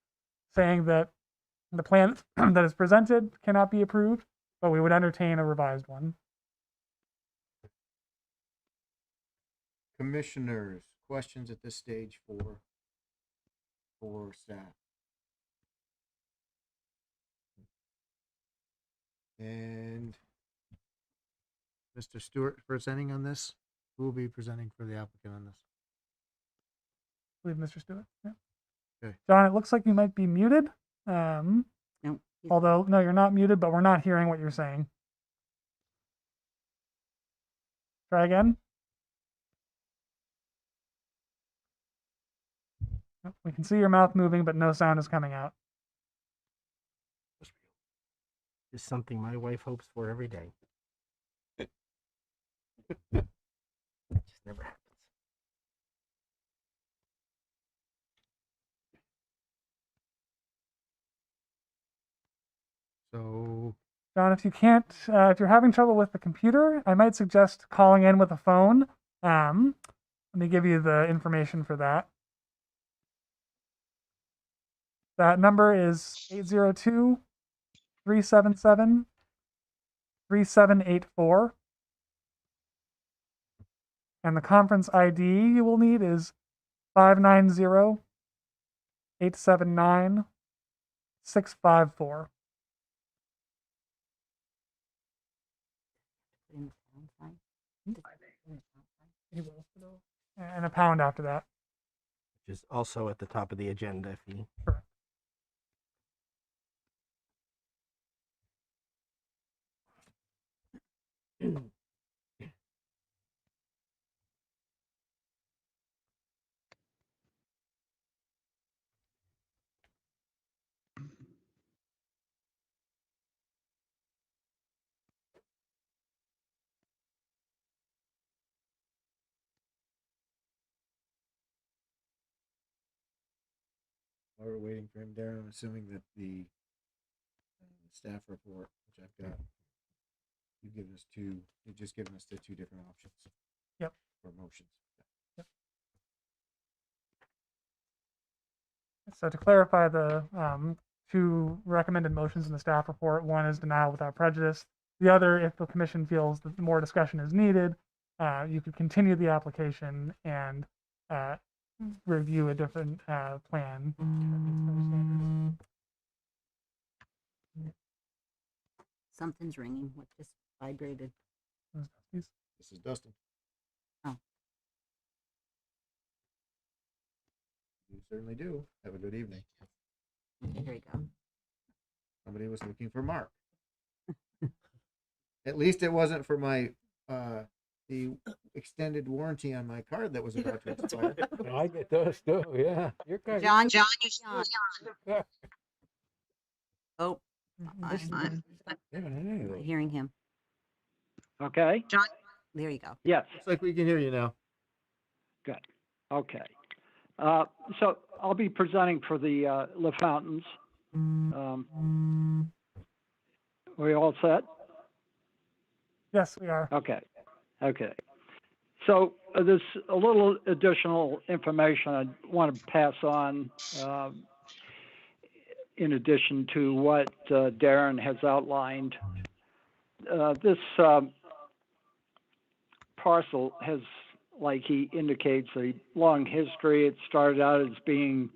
saying that the plan that is presented cannot be approved, but we would entertain a revised one. Commissioners, questions at this stage for staff? And Mr. Stewart presenting on this? Who will be presenting for the applicant on this? I believe Mr. Stewart. Yeah. Okay. John, it looks like you might be muted. No. Although, no, you're not muted, but we're not hearing what you're saying. Try again. We can see your mouth moving, but no sound is coming out. Is something my wife hopes for every day. Just never happens. So John, if you can't, if you're having trouble with the computer, I might suggest calling in with a phone. Let me give you the information for that. That number is 802-377-3784. And the conference ID you will need is 590-879-654. And a pound after that. Which is also at the top of the agenda if you. Correct. while we're waiting for him, Darren, I'm assuming that the staff report, which I've got, you've just given us the two different options. Yep. For motions. Yep. So to clarify, the two recommended motions in the staff report, one is denial without prejudice. The other, if the commission feels that more discussion is needed, you could continue the application and review a different plan. Something's ringing. What just vibrated? This is Dustin. Oh. You certainly do. Have a good evening. Here you go. Somebody was looking for Mark. At least it wasn't for my the extended warranty on my card that was about to expire. I get those too. Yeah, you're good. John, You're John. Oh, I'm not hearing him. Okay. John, there you go. Yes. Looks like we can hear you now. Good. Okay. So I'll be presenting for the Le Fountains. We all set? Yes, we are. Okay. Okay. So there's a little additional information I want to pass on in addition to what Darren has outlined. This parcel has, like he indicates, a long history. It started out as being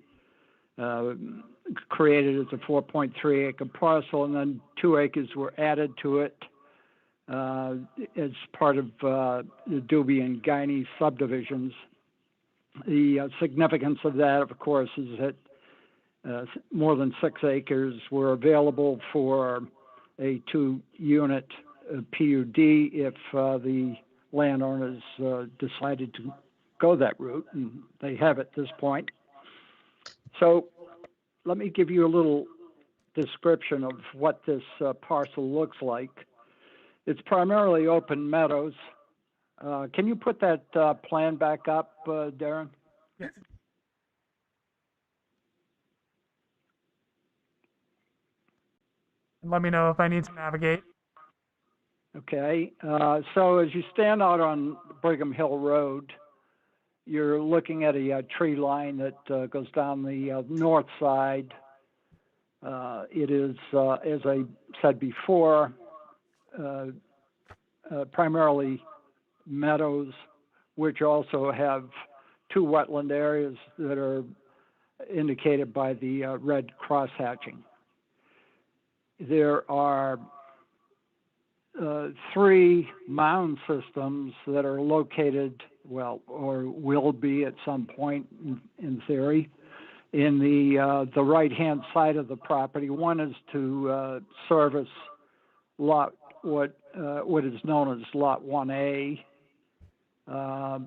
created as a 4.3 acre parcel, and then 2 acres were added to it as part of the Doobie and Guiney subdivisions. The significance of that, of course, is that more than 6 acres were available for a 2-unit PUD if the landowners decided to go that route, and they have at this point. So let me give you a little description of what this parcel looks like. It's primarily open meadows. Can you put that plan back up, Darren? Yes. And let me know if I need to navigate. Okay. So as you stand out on Brigham Hill Road, you're looking at a tree line that goes down the north side. It is, as I said before, primarily meadows, which also have 2 wetland areas that are indicated by the red crosshatching. There are 3 mound systems that are located, well, or will be at some point in theory, in the right-hand side of the property. One is to service lot what is known as Lot 1A.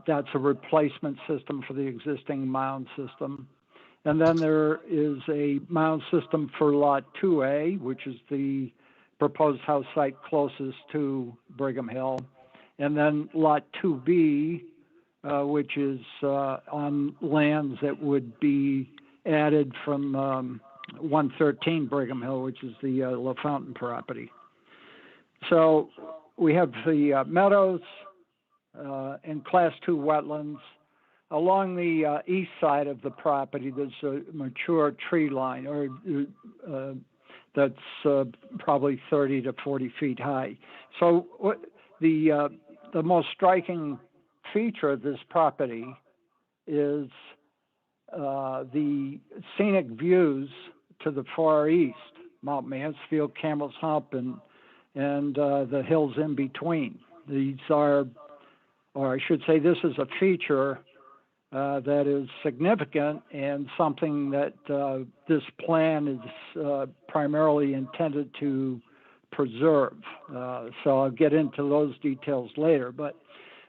That's a replacement system for the existing mound system. And then there is a mound system for Lot 2A, which is the proposed house site closest to Brigham Hill. And then Lot 2B, which is on lands that would be added from 113 Brigham Hill, which is the La Fountain property. So we have the meadows and Class 2 wetlands. Along the east side of the property, there's a mature tree line, or that's probably 30 to 40 feet high. So what the most striking feature of this property is the scenic views to the far east, Mount Mansfield, Camel's Hump, and the hills in between. These are, or I should say, this is a feature that is significant and something that this plan is primarily intended to preserve. So I'll get into those details later. But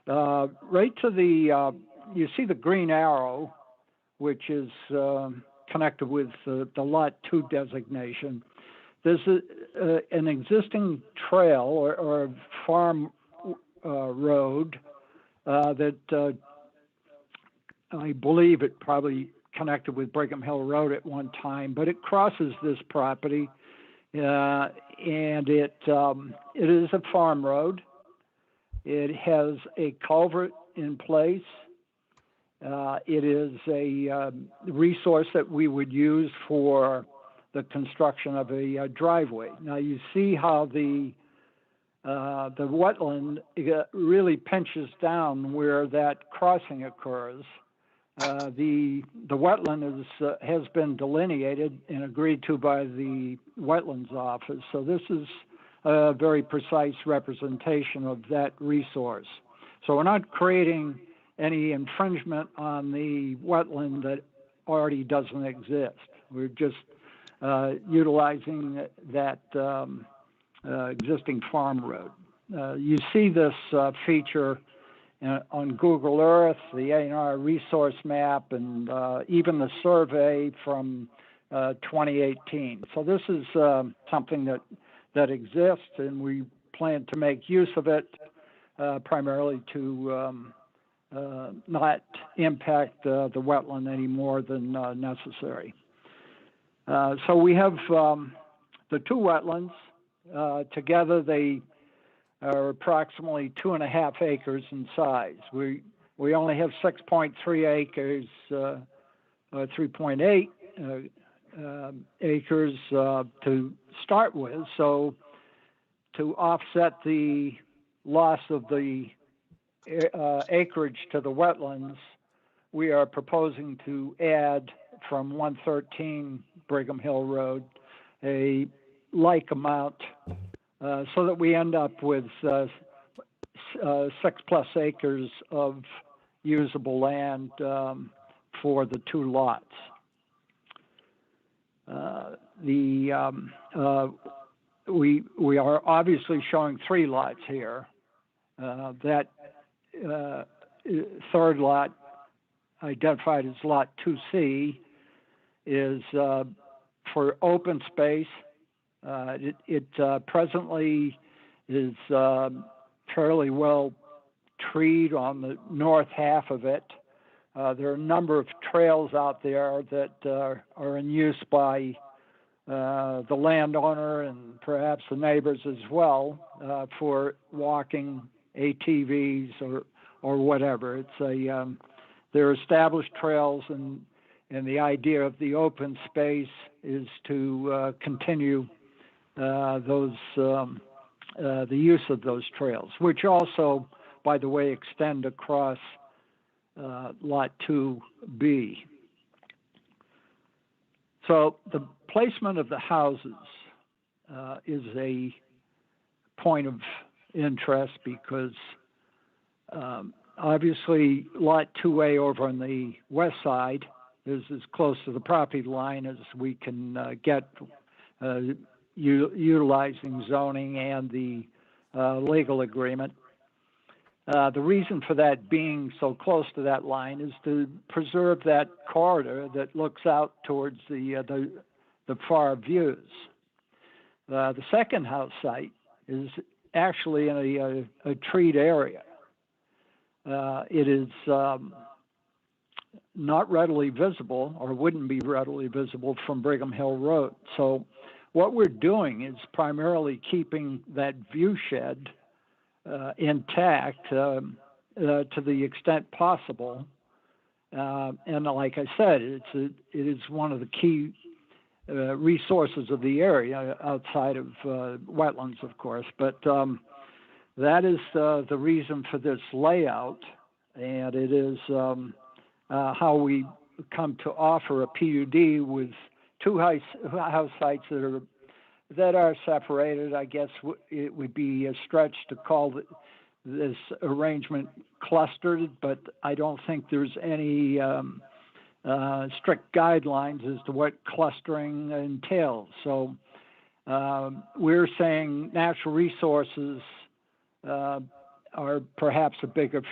right to the, you see the green arrow, which is connected with the Lot 2 designation. There's an existing trail or farm road that I believe it probably connected with Brigham Hill Road at one time, but it crosses this property, and it is a farm road. It has a culvert in place. It is a resource that we would use for the construction of a driveway. Now you see how the wetland really pinches down where that crossing occurs. The wetland has been delineated and agreed to by the Wetlands Office. So this is a very precise representation of that resource. So we're not creating any infringement on the wetland that already doesn't exist. We're just utilizing that existing farm road. You see this feature on Google Earth, the A&R resource map, and even the survey from 2018. So this is something that exists, and we plan to make use of it primarily to not impact the wetland any more than necessary. So we have the two wetlands. Together they are approximately 2.5 acres in size. We only have 6.3 acres, 3.8 acres to start with. So to offset the loss of the acreage to the wetlands, we are proposing to add from 113 Brigham Hill Road a like amount so that we end up with 6+ acres of usable land for the two lots. We are obviously showing 3 lots here. That third lot, identified as Lot 2C, is for open space. It presently is fairly well treed on the north half of it. There are a number of trails out there that are in use by the landowner and perhaps the neighbors as well for walking, ATVs, or whatever. It's a they're established trails, and the idea of the open space is to continue the use of those trails, which also, by the way, extend across Lot 2B. So the placement of the houses is a point of interest because obviously Lot 2A over on the west side is as close to the property line as we can get utilizing zoning and the legal agreement. The reason for that being so close to that line is to preserve that corridor that looks out towards the far views. The second house site is actually in a treed area. It is not readily visible, or wouldn't be readily visible from Brigham Hill Road. So what we're doing is primarily keeping that view shed intact to the extent possible. And like I said, it is one of the key resources of the area outside of wetlands, of course. But that is the reason for this layout, and it is how we come to offer a PUD with two house sites that are separated. I guess it would be a stretch to call this arrangement clustered, but I don't think there's any strict guidelines as to what clustering entails. So we're saying natural resources are perhaps a bigger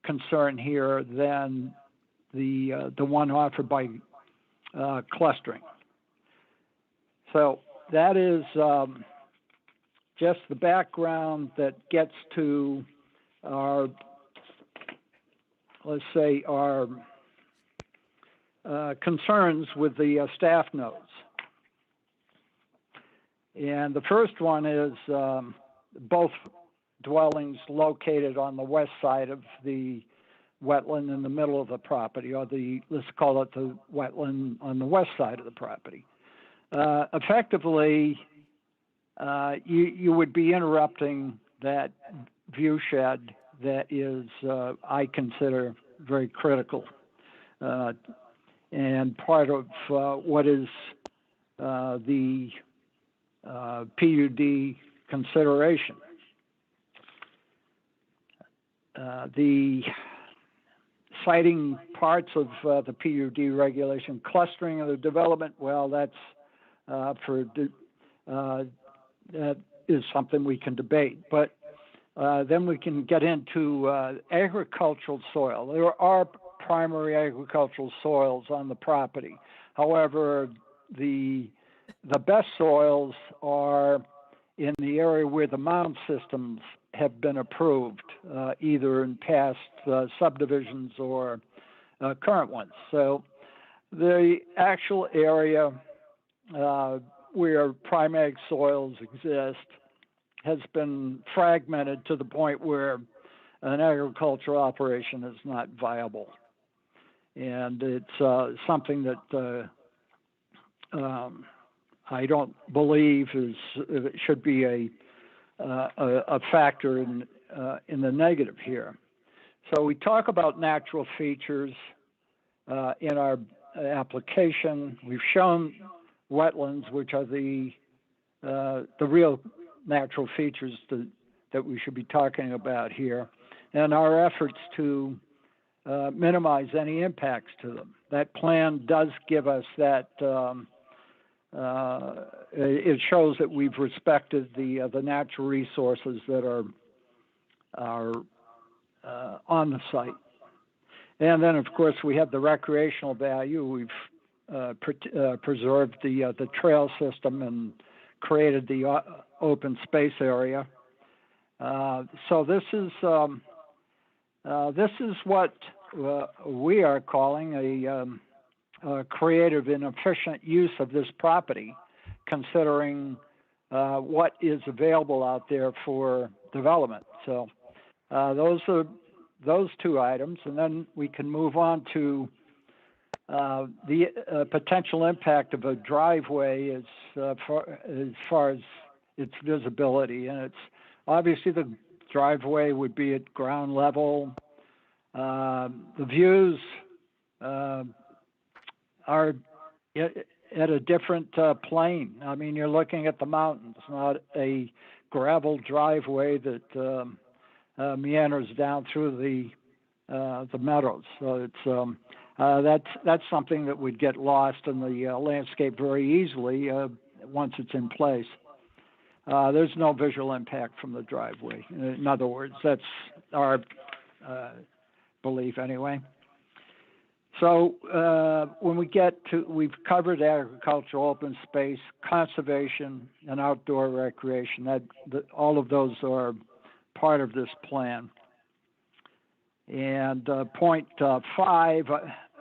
concern here than the one offered by clustering. So that is just the background that gets to our, let's say, our concerns with the staff notes. And the first one is both dwellings located on the west side of the wetland in the middle of the property, or let's call it the wetland on the west side of the property. Effectively, you would be interrupting that view shed that is, I consider, very critical and part of what is the PUD consideration. The citing parts of the PUD regulation, clustering of the development, well, that's that is something we can debate. But then we can get into agricultural soil. There are primary agricultural soils on the property. However, the best soils are in the area where the mound systems have been approved, either in past subdivisions or current ones. So the actual area where prime ag soils exist has been fragmented to the point where an agricultural operation is not viable. And it's something that I don't believe should be a factor in the negative here. So we talk about natural features in our application. We've shown wetlands, which are the real natural features that we should be talking about here, and our efforts to minimize any impacts to them. That plan does give us that. It shows that we've respected the natural resources that are on the site. And then, of course, we have the recreational value. We've preserved the trail system and created the open space area. So this is what we are calling a creative and efficient use of this property, considering what is available out there for development. So those are those two items, and then we can move on to the potential impact of a driveway as far as its visibility. And it's obviously the driveway would be at ground level. The views are at a different plane. I mean, you're looking at the mountains, not a gravel driveway that meanders down through the meadows. So it's that's something that would get lost in the landscape very easily once it's in place. There's no visual impact from the driveway. In other words, that's our belief anyway. So when we get to, we've covered agricultural, open space, conservation, and outdoor recreation. All of those are part of this plan. And point 5,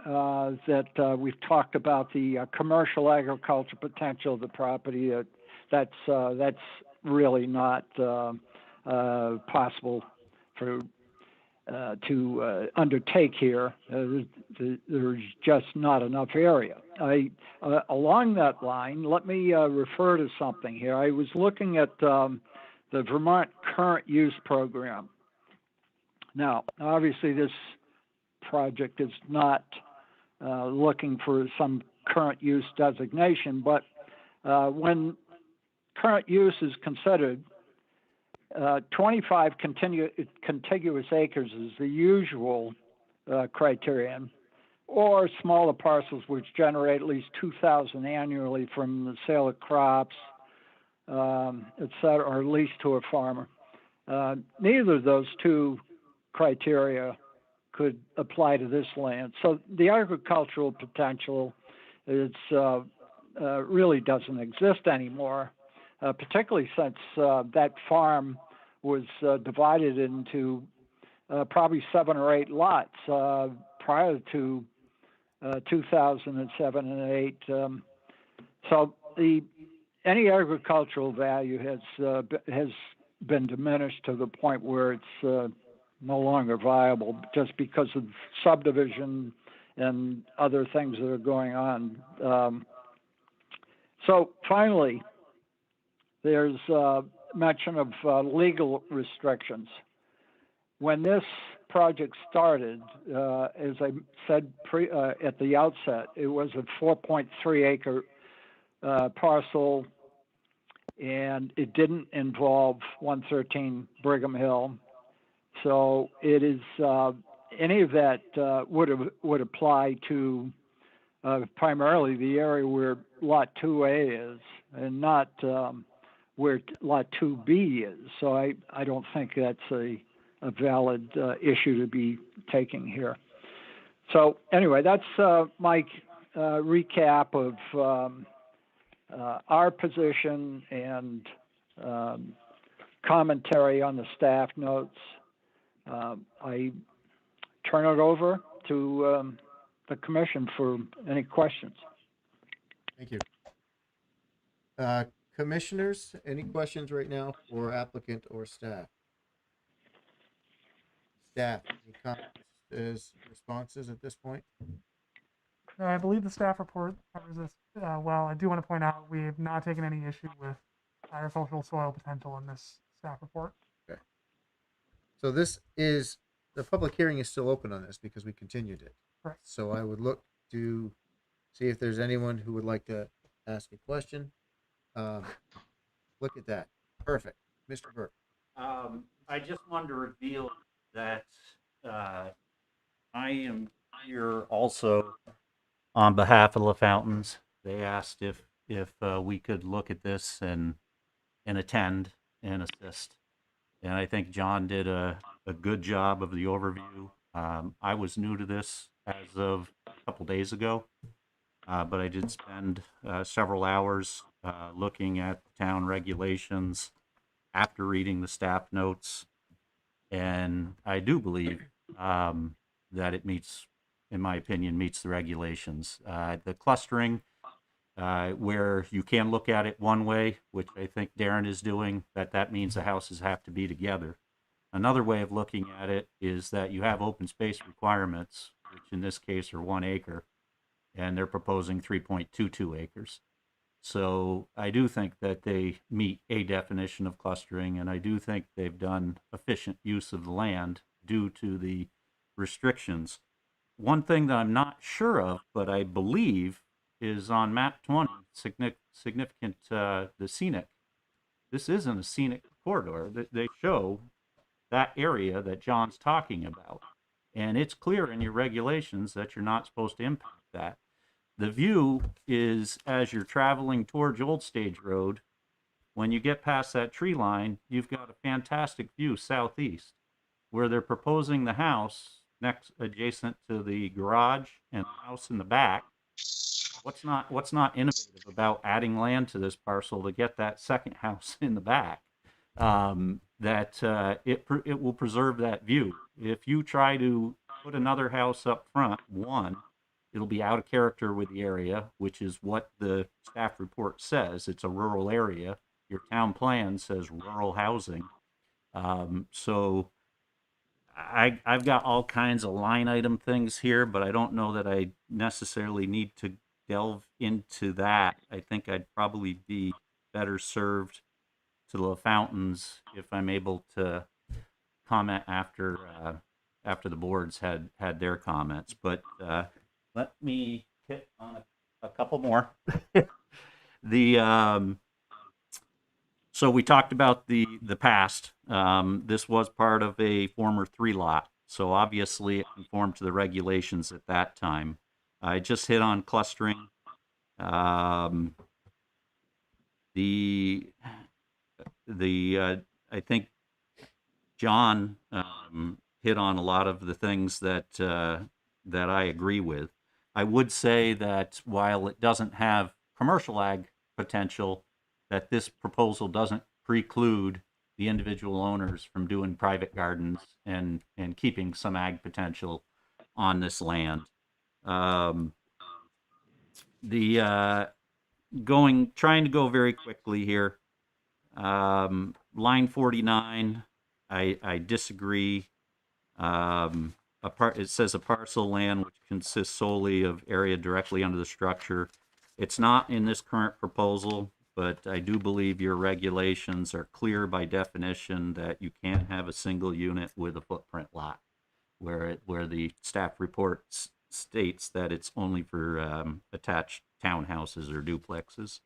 that we've talked about the commercial agriculture potential of the property. That's really not possible for to undertake here. There's just not enough area. Along that line, let me refer to something here. I was looking at the Vermont Current Use Program. Now, obviously, this project is not looking for some current use designation, but when current use is considered, 25 contiguous acres is the usual criterion, or smaller parcels which generate at least 2,000 annually from the sale of crops, et cetera, or leased to a farmer. Neither of those two criteria could apply to this land. So the agricultural potential is really doesn't exist anymore, particularly since that farm was divided into probably 7 or 8 lots prior to 2007 and 8. So any agricultural value has been diminished to the point where it's no longer viable just because of subdivision and other things that are going on. So finally, there's mention of legal restrictions. When this project started, as I said at the outset, it was a 4.3 acre parcel, and it didn't involve 113 Brigham Hill. So it is any of that would apply to primarily the area where Lot 2A is, and not where Lot 2B is. So I don't think that's a valid issue to be taking here. So anyway, that's my recap of our position and commentary on the staff notes. I turn it over to the commission for any questions. Thank you. Commissioners, any questions right now for applicant or staff? Staff, any comments, responses at this point? I believe the staff report covers this well. I do want to point out we have not taken any issue with agricultural soil potential in this staff report. Okay. So this is, the public hearing is still open on this because we continued it. Correct. So I would look to see if there's anyone who would like to ask a question. Look at that. Perfect. Mr. Burke. I just wanted to reveal that I am here also on behalf of the Fountains. They asked if we could look at this and attend and assist. And I think John did a good job of the overview. I was new to this as of a couple days ago, but I did spend several hours looking at town regulations after reading the staff notes. And I do believe that it meets, in my opinion, meets the regulations. The clustering, where you can look at it one way, which I think Darren is doing, that means the houses have to be together. Another way of looking at it is that you have open space requirements, which in this case are 1 acre, and they're proposing 3.22 acres. So I do think that they meet a definition of clustering, and I do think they've done efficient use of the land due to the restrictions. One thing that I'm not sure of, but I believe, is on map 20, significant, the scenic. This isn't a scenic corridor. They show that area that John's talking about. And it's clear in your regulations that you're not supposed to impact that. The view is, as you're traveling towards Old Stage Road, when you get past that tree line, you've got a fantastic view southeast, where they're proposing the house next adjacent to the garage and the house in the back. What's not innovative about adding land to this parcel to get that second house in the back? It will preserve that view. If you try to put another house up front, one, it'll be out of character with the area, which is what the staff report says. It's a rural area. Your town plan says rural housing. So I've got all kinds of line item things here, but I don't know that I necessarily need to delve into that. I think I'd probably be better served to the fountains if I'm able to comment after the boards had their comments. But let me hit on a couple more. So we talked about the past. This was part of a former 3-lot, so obviously it conformed to the regulations at that time. I just hit on clustering. I think John hit on a lot of the things that I agree with. I would say that while it doesn't have commercial ag potential, that this proposal doesn't preclude the individual owners from doing private gardens and keeping some ag potential on this land. Trying to go very quickly here. Line 49, I disagree. It says a parcel land which consists solely of area directly under the structure. It's not in this current proposal, but I do believe your regulations are clear by definition that you can't have a single unit with a footprint lot, where the staff report states that it's only for attached townhouses or duplexes.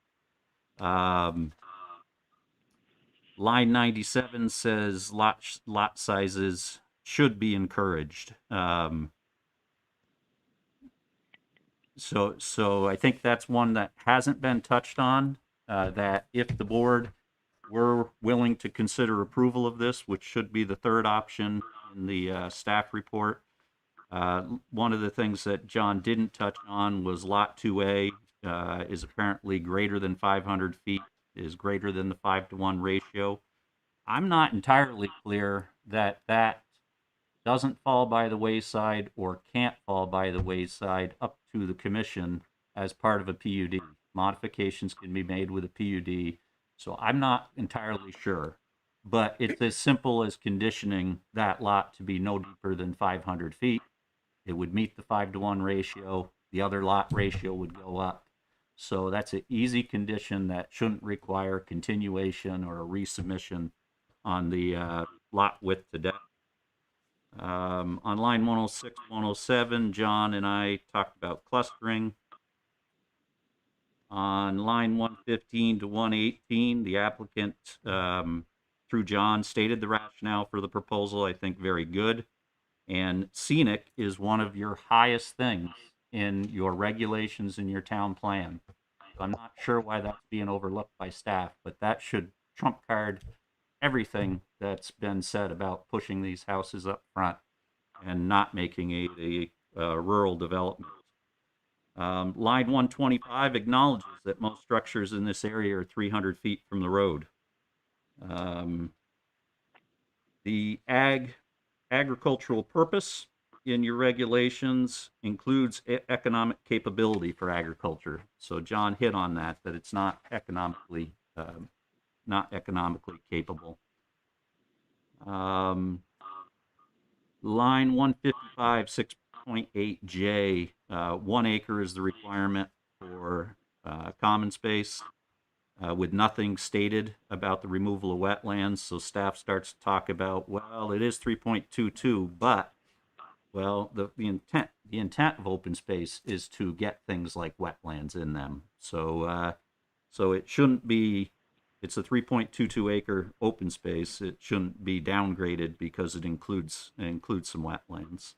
Line 97 says lot sizes should be encouraged. So I think that's one that hasn't been touched on, that if the board were willing to consider approval of this, which should be the third option in the staff report. One of the things that John didn't touch on was lot 2A is apparently greater than 500 feet, is greater than the 5-to-1 ratio. I'm not entirely clear that that doesn't fall by the wayside or can't fall by the wayside up to the commission as part of a PUD. Modifications can be made with a PUD, so I'm not entirely sure. But it's as simple as conditioning that lot to be no deeper than 500 feet. It would meet the 5-to-1 ratio. The other lot ratio would go up. So that's an easy condition that shouldn't require continuation or a resubmission on the lot width to depth. On line 106, 107, John and I talked about clustering. On line 115 to 118, the applicant, through John, stated the rationale for the proposal, I think very good. And scenic is one of your highest things in your regulations in your town plan. So I'm not sure why that's being overlooked by staff, but that should trump card everything that's been said about pushing these houses up front and not making a rural development. Line 125 acknowledges that most structures in this area are 300 feet from the road. The agricultural purpose in your regulations includes economic capability for agriculture. So John hit on that it's not economically capable. Line 155, 6.8J, 1 acre is the requirement for common space, with nothing stated about the removal of wetlands. So staff starts to talk about, well, it is 3.22, but well, the intent of open space is to get things like wetlands in them. So so it shouldn't be. It's a 3.22 acre open space. It shouldn't be downgraded because it includes some wetlands.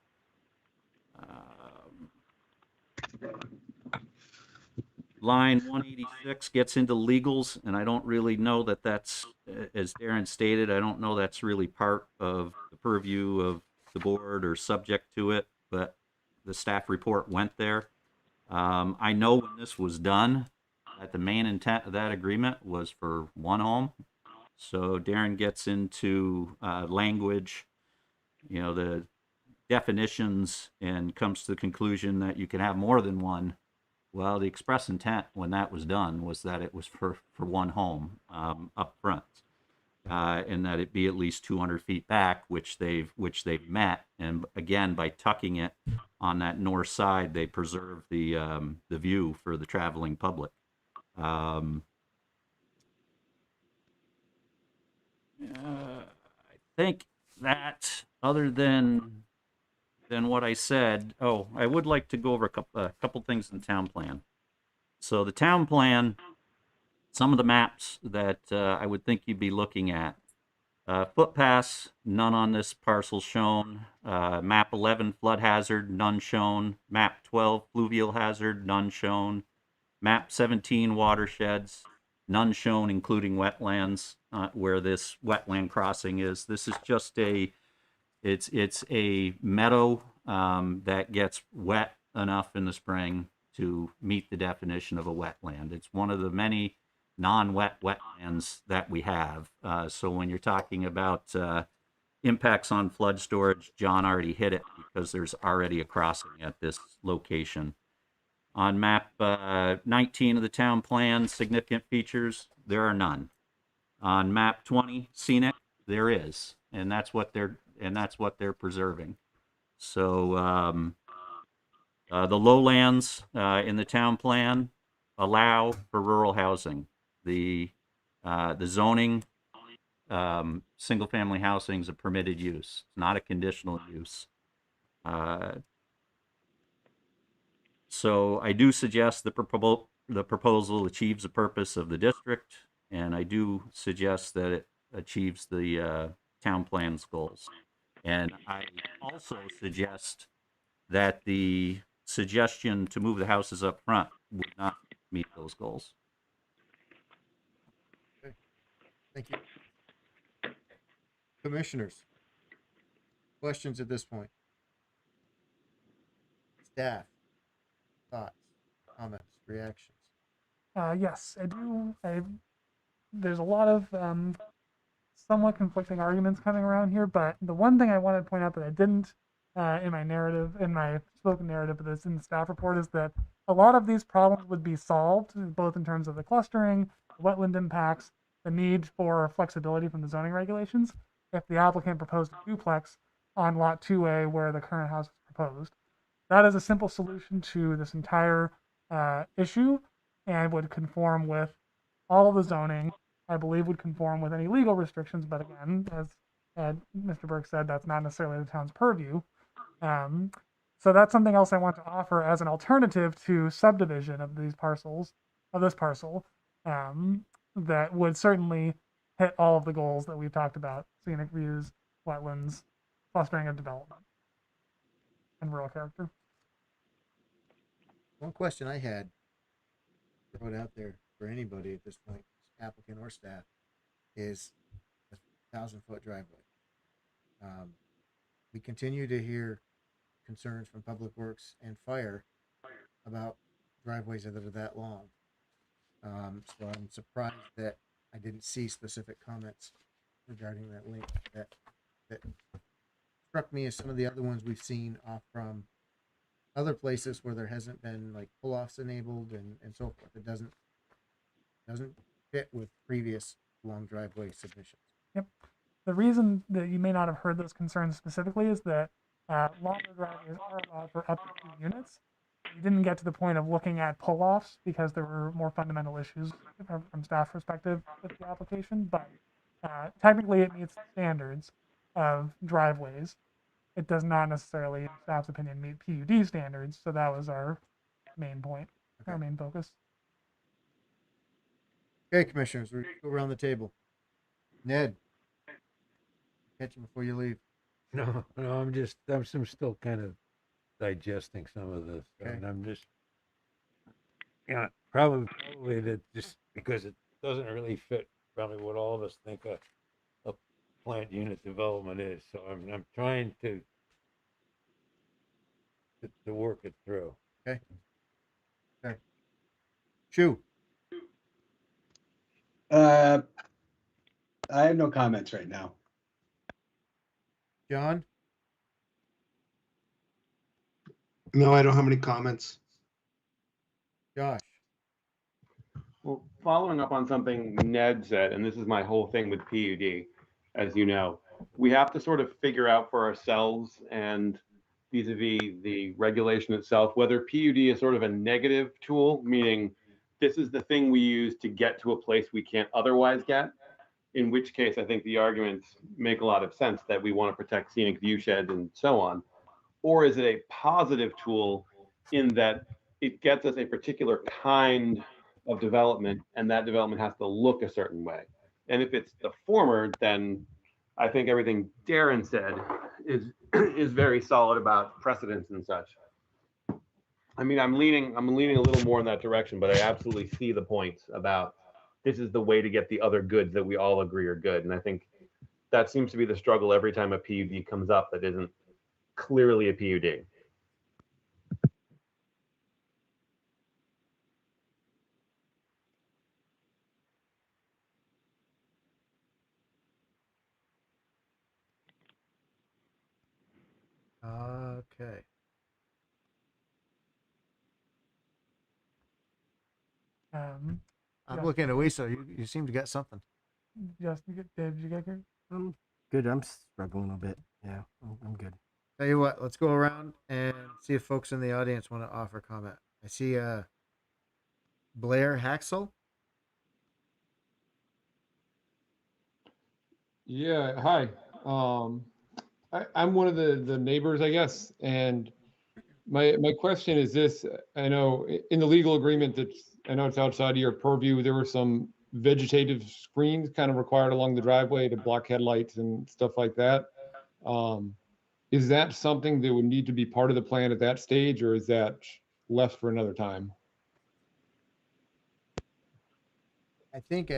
Line 186 gets into legals, and I don't really know that that's, as Darren stated, I don't know that's really part of the purview the board or subject to it, but the staff report went there. I know when this was done, that the main intent of that agreement was for one home. So Darren gets into language, the definitions, and comes to the conclusion that you can have more than one. Well, the express intent when that was done was that it was for one home up front, and that it be at least 200 feet back, which they've met. And again, by tucking it on that north side, they preserve the view for the traveling public. I think that other than what I said, I would like to go over a couple things in the town plan. So the town plan, some of the maps that I would think you'd be looking at. Footpaths, none on this parcel shown. Map 11, flood hazard, none shown. Map 12, fluvial hazard, none shown. Map 17, watersheds, none shown, including wetlands, where this wetland crossing is. This is just it's a meadow that gets wet enough in the spring to meet the definition of a wetland. It's one of the many non-wet wetlands that we have. So when you're talking about impacts on flood storage, John already hit it because there's already a crossing at this location. On map 19 of the town plan, significant features, there are none. On map 20, scenic, there is, and that's what they're preserving. So the lowlands in the town plan allow for rural housing. The zoning, single-family housing is a permitted use. It's not a conditional use. So I do suggest the proposal achieves the purpose of the district, and I do suggest that it achieves the town plan's goals. And I also suggest that the suggestion to move the houses up front would not meet those goals. Okay. Thank you. Commissioners, questions at this point? Staff, thoughts, comments, reactions? Yes, I do. There's a lot of somewhat conflicting arguments coming around here, but the one thing I wanted to point out that I didn't in my narrative, in my spoken narrative, but that's in the staff report, is that a lot of these problems would be solved, both in terms of the clustering, the wetland impacts, the need for flexibility from the zoning regulations, if the applicant proposed a duplex on lot 2A where the current house is proposed. That is a simple solution to this entire issue and would conform with all of the zoning. I believe would conform with any legal restrictions, but again, as Mr. Burke said, that's not necessarily the town's purview. So that's something else I want to offer as an alternative to subdivision of these parcels, of this parcel, that would certainly hit all of the goals that we've talked about: scenic views, wetlands, clustering of development, and rural character. One question I had, throw it out there for anybody at this point, applicant or staff, is a 1,000-foot driveway. We continue to hear concerns from Public Works and Fire about driveways that are that long. So I'm surprised that I didn't see specific comments regarding that link that struck me as some of the other ones we've seen off from other places where there hasn't been like pull-offs enabled and so forth. It doesn't fit with previous long driveway submissions. Yep. The reason that you may not have heard those concerns specifically is that longer driveways are allowed for up to 2 units. You didn't get to the point of looking at pull-offs because there were more fundamental issues from staff perspective with the application, but technically it meets the standards of driveways. It does not necessarily, in staff's opinion, meet PUD standards, so that was our main point, our main focus. Okay, commissioners, we'll go around the table. Ned, catch him before you leave. No, I'm still kind of digesting some of this, Okay. and I'm just, probably that just because it doesn't really fit probably what all of us think a plant unit development is. So I'm trying to to work it through. Okay. Okay. Shu. I have no comments right now. John. No, I don't have any comments. Josh. Well, following up on something Ned said, and this is my whole thing with PUD, as you know, we have to sort of figure out for ourselves and vis-a-vis the regulation itself, whether PUD is sort of a negative tool, meaning this is the thing we use to get to a place we can't otherwise get, in which case I think the arguments make a lot of sense that we want to protect scenic view sheds and so on. Or is it a positive tool in that it gets us a particular kind of development, and that development has to look a certain way? And if it's the former, then I think everything Darren said is very solid about precedence and such. I mean, I'm leaning a little more in that direction, but I absolutely see the points about this is the way to get the other goods that we all agree are good. And I think that seems to be the struggle every time a PUD comes up that isn't clearly a PUD. Okay. I'm Yeah. looking at Wisa. You seem to get something. Yes, Dave, did you get here? Good. I'm struggling a bit. Yeah, I'm good. Tell you what, let's go around and see if folks in the audience want to offer comment. I see Blair Haxel. Yeah, hi. I'm one of the neighbors, I guess, and my question is this: I know in the legal agreement I know it's outside of your purview. There were some vegetative screens kind of required along the driveway to block headlights and stuff like that. Is that something that would need to be part of the plan at that stage, or is that left for another time? I think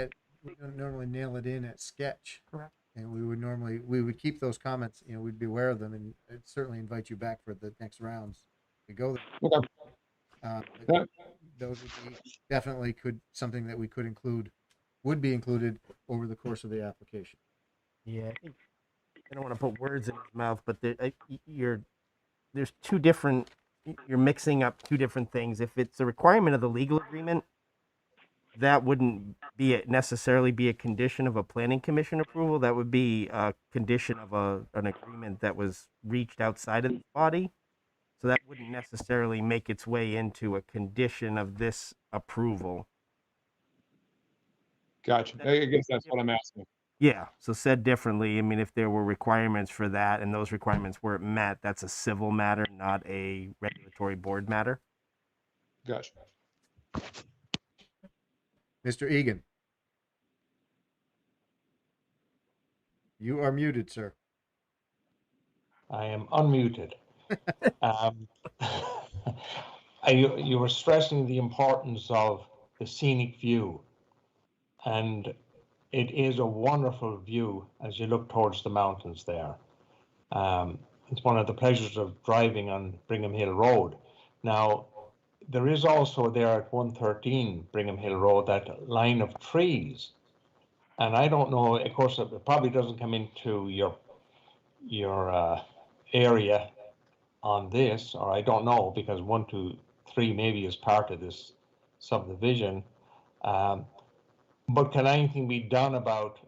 we don't normally nail it in at sketch. Correct. And we would keep those comments, we'd be aware of them, and I'd certainly invite you back for the next rounds to go there. Okay. Those would be definitely something that we could would be included over the course of the application. Yeah, I don't want to put words in his mouth, but there's two different. You're mixing up two different things. If it's a requirement of the legal agreement, that wouldn't necessarily be a condition of a planning commission approval. That would be a condition of an agreement that was reached outside of the body. So that wouldn't necessarily make its way into a condition of this approval. Gotcha. I guess that's what I'm asking. Yeah. So said differently, I mean, if there were requirements for that and those requirements weren't met, that's a civil matter, not a regulatory board matter. Gotcha. Mr. Egan. You are muted, sir. I am unmuted. You were stressing the importance of the scenic view, and it is a wonderful view as you look towards the mountains there. It's one of the pleasures of driving on Brigham Hill Road. Now, there is also there at 113 Brigham Hill Road that line of trees, and I don't know, of course, it probably doesn't come into your area on this, or I don't know, because 1, 2, 3 maybe is part of this subdivision. But can anything be done about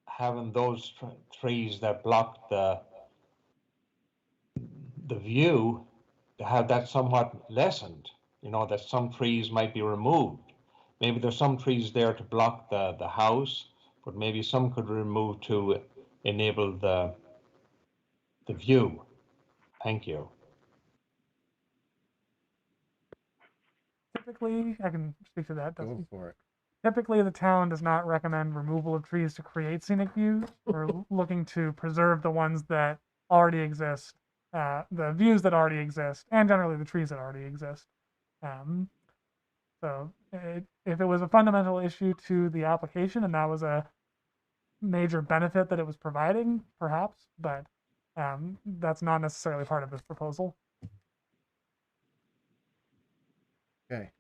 having those trees that block the view, to have that somewhat lessened? That some trees might be removed. Maybe there's some trees there to block the house, but maybe some could be removed to enable the view. Thank you. Typically, I can speak to that. Go for it. Typically, the town does not recommend removal of trees to create scenic views. We're looking to preserve the ones that already exist, the views that already exist, and generally the trees that already exist. So if it was a fundamental issue to the application and that was a major benefit that it was providing, perhaps, but that's not necessarily part of this proposal. Okay.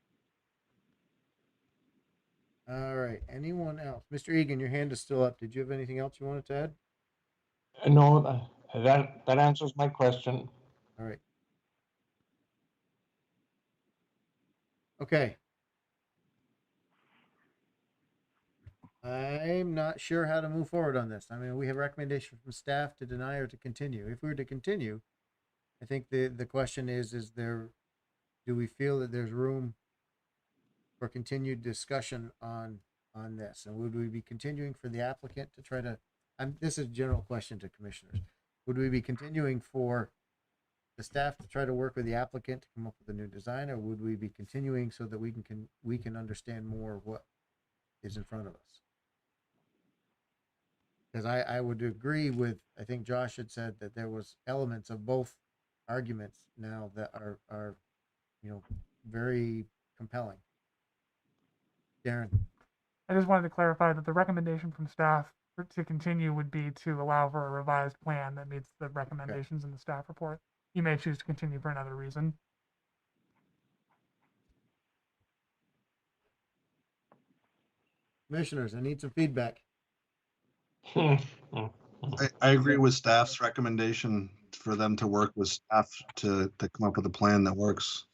All right. Anyone else? Mr. Egan, your hand is still up. Did you have anything else you wanted to add? No, that answers my question. All right. Okay. I'm not sure how to move forward on this. I mean, we have recommendation from staff to deny or to continue. If we were to continue, I think the question is do we feel that there's room for continued discussion on this? And would we be continuing for the applicant to try to, this is a general question to commissioners. Would we be continuing for the staff to try to work with the applicant to come up with a new design, or would we be continuing so that we can understand more of what is in front of us? Because I would agree with, I think Josh had said that there was elements of both arguments now that are very compelling. Darren. I just wanted to clarify that the recommendation from staff to continue would be to allow for a revised plan that meets the recommendations in the staff report. You may choose to continue for another reason. Commissioners, I need some feedback. I agree with staff's recommendation for them to work with staff to come up with a plan that works.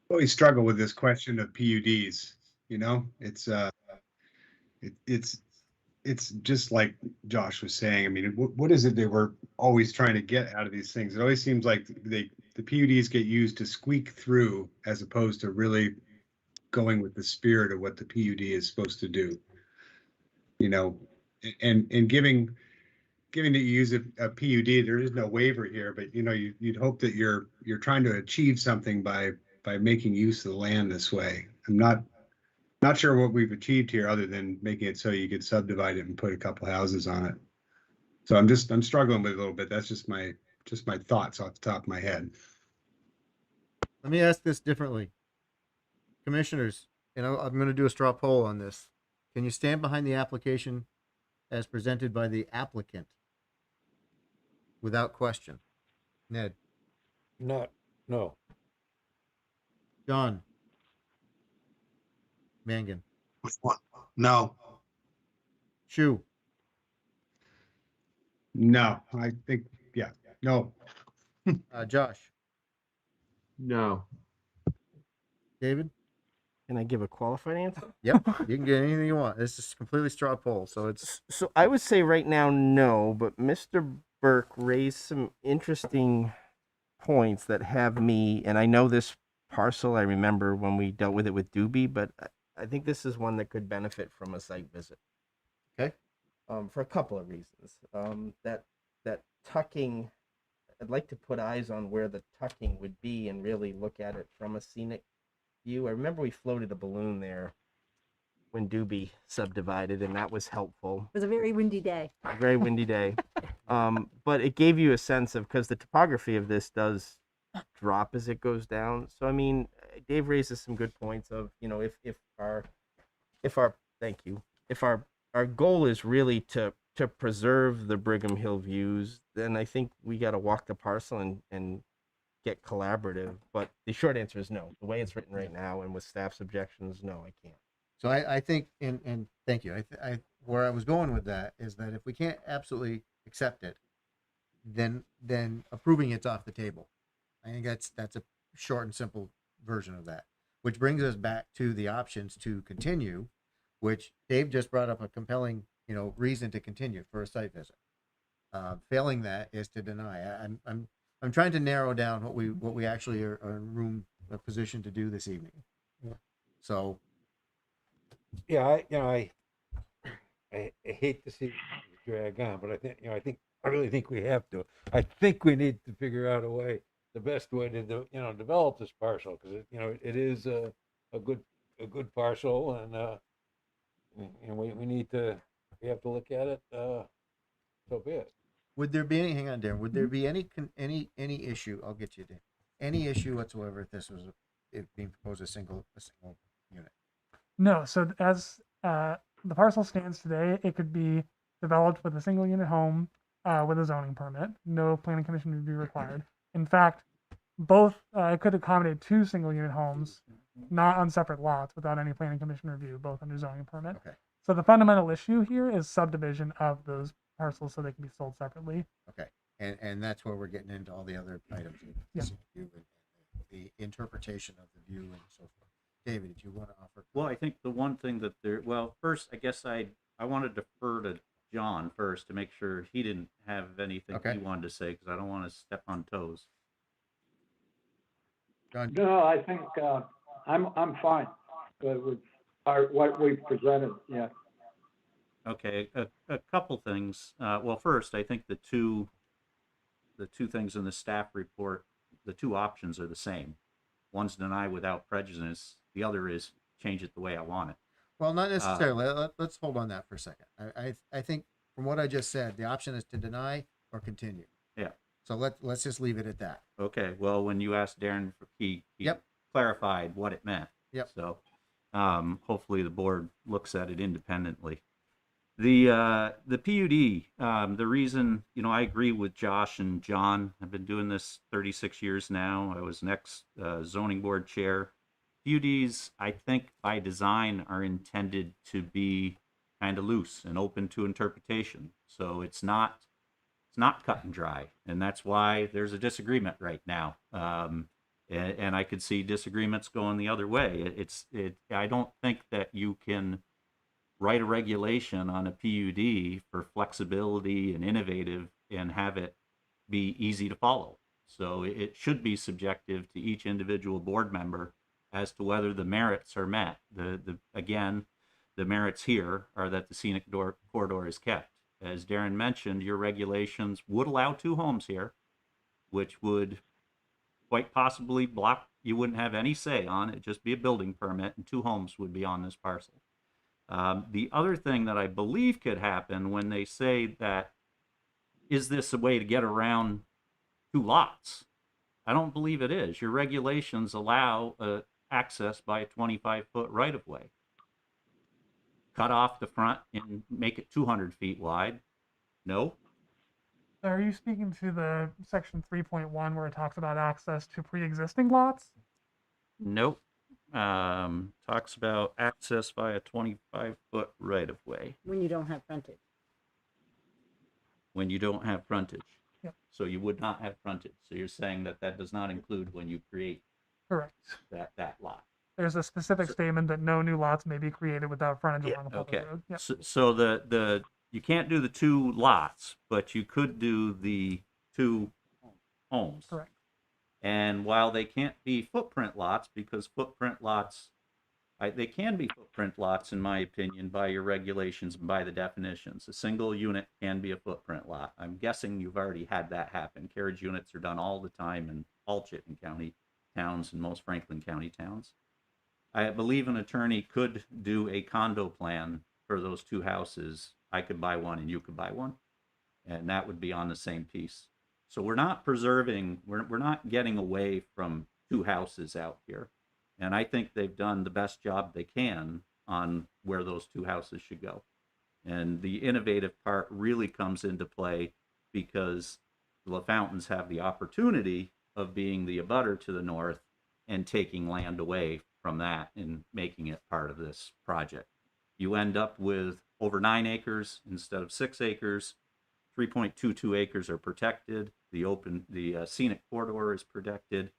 Always struggle with this question of PUDs. You know, it's just like Josh was saying. I mean, what is it they were always trying to get out of these things? It always seems like the PUDs get used to squeak through as opposed to really going with the spirit of what the PUD is supposed to do. You know, and giving that you use a PUD, there is no waiver here, but you know, you'd hope that you're trying to achieve something by making use of the land this way. I'm not sure what we've achieved here other than making it so you could subdivide it and put a couple houses on it. So I'm struggling with it a little bit. That's just my thoughts off the top of my head. Let me ask this differently. Commissioners, I'm going to do a straw poll on this. Can you stand behind the application as presented by the applicant without question? Ned. No. John. Mangan. Which one? No. Shu. No, I think, yeah, no. Josh. No. David. Can I give a qualified answer? Yep, you can get anything you want. This is completely straw poll, so it's. So I would say right now no, but Mr. Burke raised some interesting points that have me, and I know this parcel. I remember when we dealt with it with Doobie, but I think this is one that could benefit from a site visit. Okay. For a couple of reasons. That tucking, I'd like to put eyes on where the tucking would be and really look at it from a scenic view. I remember we floated a balloon there when Doobie subdivided, and that was helpful. It was a very windy day. Very windy day. But it gave you a sense of, because the topography of this does drop as it goes down. So I mean, Dave raises some good points of, if our goal is really to preserve the Brigham Hill views, then I think we got to walk the parcel and get collaborative. But the short answer is no. The way it's written right now and with staff's objections, no, I can't. So I think, and thank you. I where I was going with that is that if we can't absolutely accept it, then approving it's off the table. I think that's a short and simple version of that, which brings us back to the options to continue, which Dave just brought up a compelling, reason to continue for a site visit. Failing that is to deny. I'm trying to narrow down what we actually are in a position to do this evening. So. Yeah, I hate to see it drag on, but I really think we have to. I think we need to figure out the best way to develop this parcel, because it is a good parcel, and we have to look at it. So be it. Would there be any? Hang on, Darren. Would there be any issue? I'll get you, Dave. Any issue whatsoever if this was being proposed a single unit? No. So as the parcel stands today, it could be developed with a single unit home with a zoning permit. No planning commission would be required. In fact, both could accommodate 2 single-unit homes, not on separate lots without any planning commission review, both under zoning permit. Okay. So the fundamental issue here is subdivision of those parcels so they can be sold separately. Okay. And that's where we're getting into all the other items. Yeah. And the interpretation of the view and so forth. David, did you want to offer? Well, I think the one thing that first, I guess I want to defer to John first to make sure he didn't have anything he wanted to say, because I don't want to step on toes. John? No, I think I'm fine with what we've presented. Yeah. Okay, a couple things. Well, first, I think the two things in the staff report, the two options are the same. One's deny without prejudice. The other is change it the way I want it. Well, not necessarily. Let's hold on that for a second. I think from what I just said, the option is to deny or continue. Yeah. So let's just leave it at that. Okay. Well, when you asked Darren, he clarified what it meant. Yep. So hopefully the board looks at it independently. The PUD, the reason, I agree with Josh and John. I've been doing this 36 years now. I was an zoning board chair. PUDs, I think by design, are intended to be kind of loose and open to interpretation. So it's not cut and dry, and that's why there's a disagreement right now. And I could see disagreements going the other way. I don't think that you can write a regulation on a PUD for flexibility and innovative and have it be easy to follow. So it should be subjective to each individual board member as to whether the merits are met. Again, the merits here are that the scenic corridor is kept. As Darren mentioned, your regulations would allow 2 homes here, which would quite possibly block, you wouldn't have any say on it, just be a building permit, and 2 homes would be on this parcel. The other thing that I believe could happen when they say that, is this a way to get around 2 lots? I don't believe it is. Your regulations allow access by a 25-foot right-of-way. Cut off the front and make it 200 feet wide. No. So are you speaking to the section 3.1 where it talks about access to pre-existing lots? Nope. Talks about access by a 25-foot right-of-way. When you don't have frontage. When you don't have frontage. Yep. So you would not have frontage. So you're saying that does not include when you create Correct. that lot. There's a specific statement that no new lots may be created without frontage along a public road. Yep. So the you can't do the 2 lots, but you could do the 2 homes. Correct. And while they can't be footprint lots, because footprint lots, they can be footprint lots, in my opinion, by your regulations and by the definitions. A single unit can be a footprint lot. I'm guessing you've already had that happen. Carriage units are done all the time in all Chittenden County towns and most Franklin County towns. I believe an attorney could do a condo plan for those 2 houses. I could buy one and you could buy one, and that would be on the same piece. So we're not preserving, we're not getting away from 2 houses out here. And I think they've done the best job they can on where those 2 houses should go. And the innovative part really comes into play because the LaFountains have the opportunity of being the abutter to the north and taking land away from that and making it part of this project. You end up with over 9 acres instead of 6 acres. 3.22 acres are protected. The scenic corridor is protected.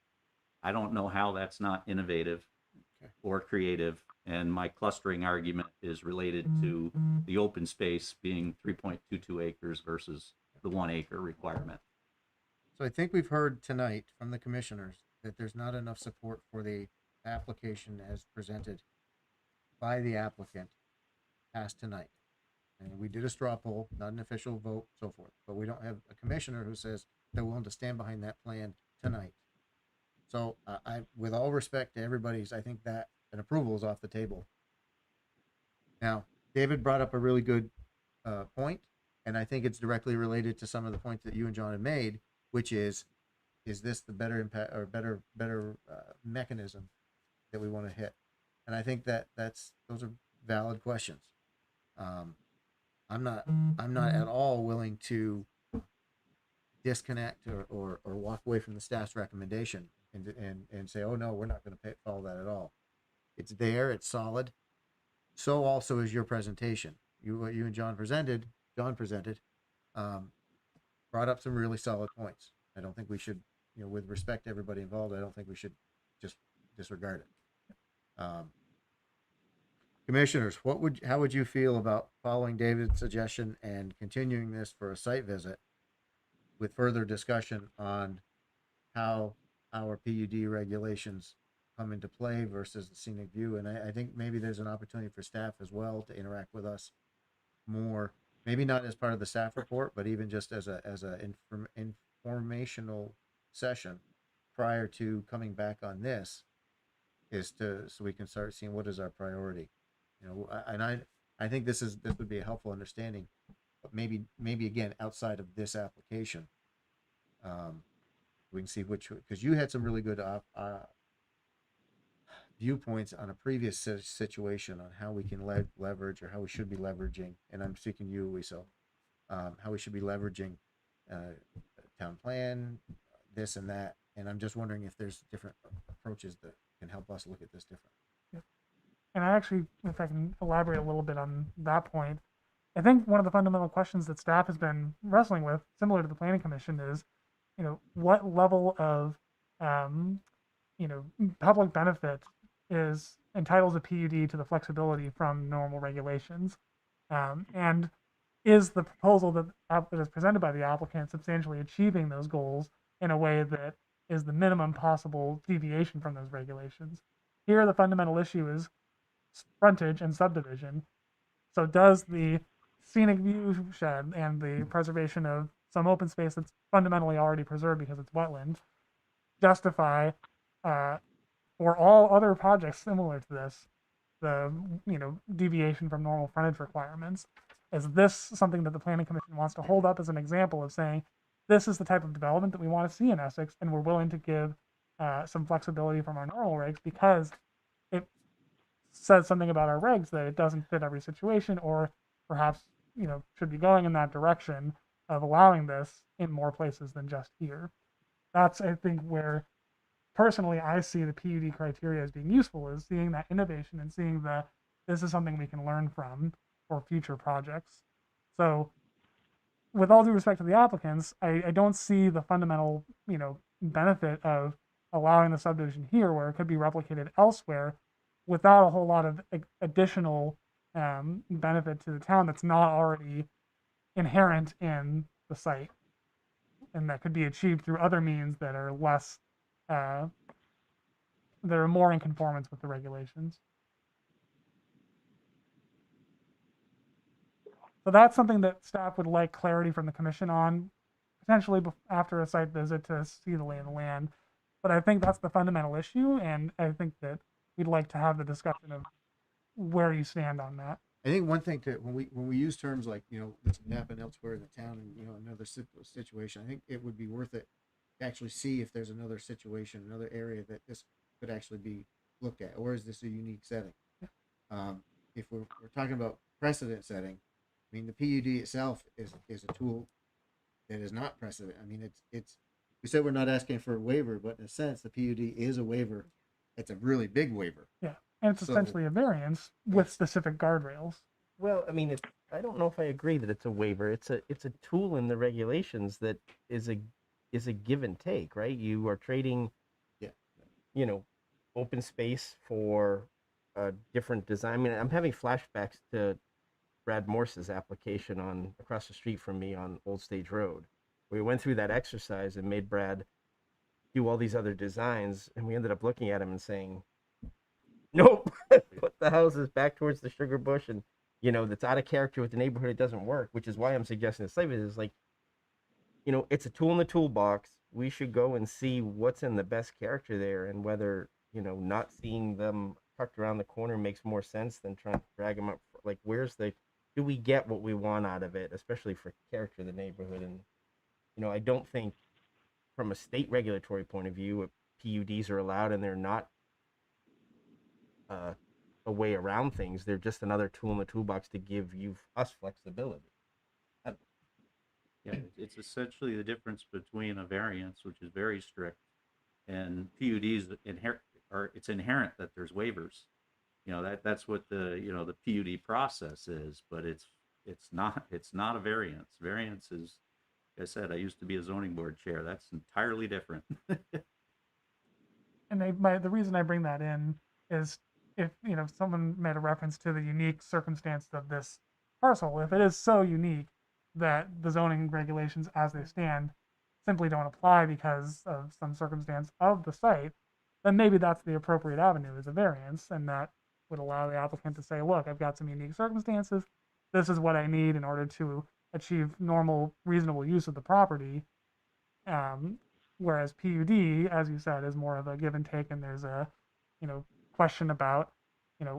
I don't know how that's not innovative or creative. And my clustering argument is related to the open space being 3.22 acres versus the 1 acre requirement. So I think we've heard tonight from the commissioners that there's not enough support for the application as presented by the applicant passed tonight. And we did a straw poll, not an official vote, so forth. But we don't have a commissioner who says they're willing to stand behind that plan tonight. So I, with all respect to everybody's, I think that an approval is off the table. Now, David brought up a really good point, and I think it's directly related to some of the points that you and John have made, which is this the better impact or better mechanism that we want to hit? And I think those are valid questions. I'm not at all willing to disconnect or walk away from the staff's recommendation and say, oh no, we're not going to follow that at all. It's there, it's solid. So also is your presentation. What you and John presented, brought up some really solid points. I don't think we should, with respect to everybody involved, I don't think we should just disregard it. Commissioners, how would you feel about following David's suggestion and continuing this for a site visit with further discussion on how our PUD regulations come into play versus the scenic view? And I think maybe there's an opportunity for staff as well to interact with us more, maybe not as part of the staff report, but even just as a informational session prior to coming back on this, so we can start seeing what is our priority. And I think this would be a helpful understanding, but maybe again outside of this application, we can see because you had some really good viewpoints on a previous situation on how we can leverage, or how we should be leveraging, and I'm speaking to you, Wiesel, how we should be leveraging town plan, this and that, and I'm just wondering if there's different approaches that can help us look at this different. And I actually, if I can elaborate a little bit on that point, I think one of the fundamental questions that staff has been wrestling with, similar to the Planning Commission, is, what level of, public benefit entitles a PUD to the flexibility from normal regulations, and is the proposal that is presented by the applicant substantially achieving those goals in a way that is the minimum possible deviation from those regulations? Here, the fundamental issue is frontage and subdivision. So does the scenic view shed and the preservation of some open space that's fundamentally already preserved because it's wetland justify for all other projects similar to this the deviation from normal frontage requirements? Is this something that the Planning Commission wants to hold up as an example of saying, this is the type of development that we want to see in Essex, and we're willing to give some flexibility from our normal regs because it says something about our regs that it doesn't fit every situation, or perhaps should be going in that direction of allowing this in more places than just here? That's, I think, where personally I see the PUD criteria as being useful, is seeing that innovation and seeing that this is something we can learn from for future projects. So with all due respect to the applicants, I don't see the fundamental benefit of allowing the subdivision here where it could be replicated elsewhere without a whole lot of additional benefit to the town that's not already inherent in the site, and that could be achieved through other means that are less, that are more in conformance with the regulations. So that's something that staff would like clarity from the commission on, potentially after a site visit to see the lay of the land. But I think that's the fundamental issue, and I think that we'd like to have the discussion of where you stand on that. I think one thing when we use terms like this can happen elsewhere in the town and another situation, I think it would be worth it to actually see if there's another situation, another area that this could actually be looked at, or is this a unique setting? If we're talking about precedent setting, I mean the PUD itself is a tool that is not precedent. I mean it's we said we're not asking for a waiver, but in a sense the PUD is a waiver. It's a really big waiver. Yeah. And it's essentially a variance with specific guardrails. Well, I mean, I don't know if I agree that it's a waiver. It's a tool in the regulations that is a give and take, right? You are trading, open space for a different design. I mean, I'm having flashbacks to Brad Morse's application on across the street from me on Old Stage Road. We went through that exercise and made Brad do all these other designs, and we ended up looking at him and saying, nope, put the houses back towards the sugar bush, and that's out of character with the neighborhood. It doesn't work, which is why I'm suggesting the site visit is like, it's a tool in the toolbox. We should go and see what's in the best character there, and whether not seeing them tucked around the corner makes more sense than trying to drag them up. Like, do we get what we want out of it, especially for character of the neighborhood? And I don't think from a state regulatory point of view, PUDs are allowed, and they're not a way around things. They're just another tool in the toolbox to give us flexibility. Yeah, it's essentially the difference between a variance, which is very strict, and PUDs inherent, or it's inherent that there's waivers. That's what the PUD process is, but it's not a variance. Variance is, like I said, I used to be a zoning board chair. That's entirely different. And the reason I bring that in is if someone made a reference to the unique circumstances of this parcel. If it is so unique that the zoning regulations as they stand simply don't apply because of some circumstance of the site, then maybe that's the appropriate avenue is a variance, and that would allow the applicant to say, look, I've got some unique circumstances. This is what I need in order to achieve normal, reasonable use of the property. Whereas PUD, as you said, is more of a give and take, and there's a, question about,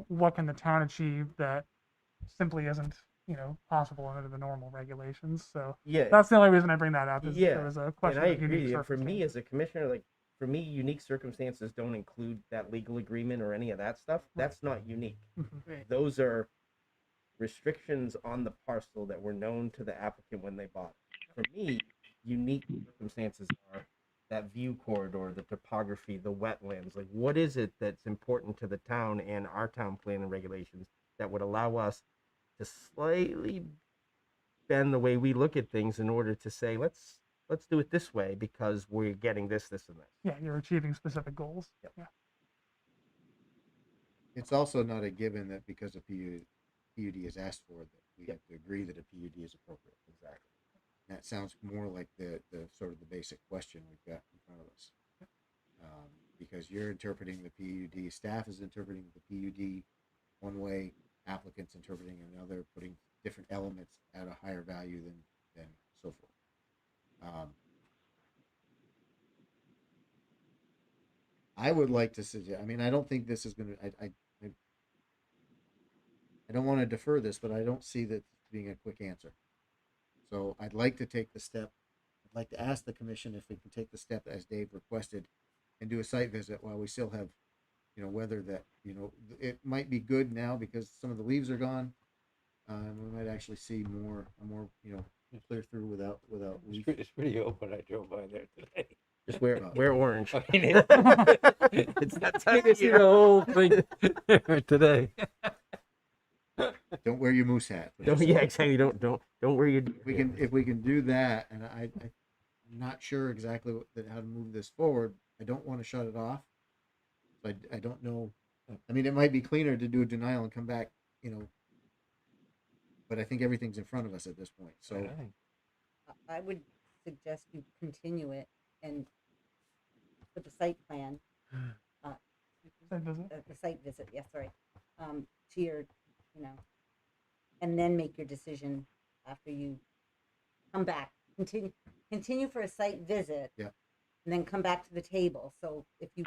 what can the town achieve that simply isn't, possible under the normal regulations. So Yeah, that's the only reason I bring that up is yeah, there was a and question I of unique agree. And for me circumstances. as a commissioner, like for me, unique circumstances don't include that legal agreement or any of that stuff. That's not unique. Right. Those are restrictions on the parcel that were known to the applicant when they bought it. For me, unique circumstances are that view corridor, the topography, the wetlands. Like, what is it that's important to the town and our town plan and regulations that would allow us to slightly bend the way we look at things in order to say, let's do it this way because we're getting this, and this. Yeah, you're achieving specific goals. Yep. Yeah. It's also not a given that because a PUD is asked for that we have to agree that a PUD is appropriate. Exactly. That sounds more like the sort of the basic question we've got in front of us. Because you're interpreting the PUD, staff is interpreting the PUD one way, applicants interpreting another, putting different elements at a higher value than so forth. I would like to suggest. I mean, I don't think this is going to. I don't want to defer this, but I don't see that being a quick answer. So I'd like to take the step. I'd like to ask the commission if we can take the step as Dave requested and do a site visit while we still have, weather that, it might be good now because some of the leaves are gone. We might actually see more, clear through without leaf. It's pretty open. I drove by there today. Just wear orange. I mean, it's that time to see the whole thing today. Don't wear your moose hat. Yeah, exactly. Don't wear your. If we can do that, and I'm not sure exactly how to move this forward. I don't want to shut it off. I don't know. I mean, it might be cleaner to do a denial and come back, but I think everything's in front of us at this point. So I would suggest you continue it and put the site plan, the site visit. Yes, sorry, to your, and then make your decision after you come back. Continue for a site visit. Yeah. And then come back to the table. So if you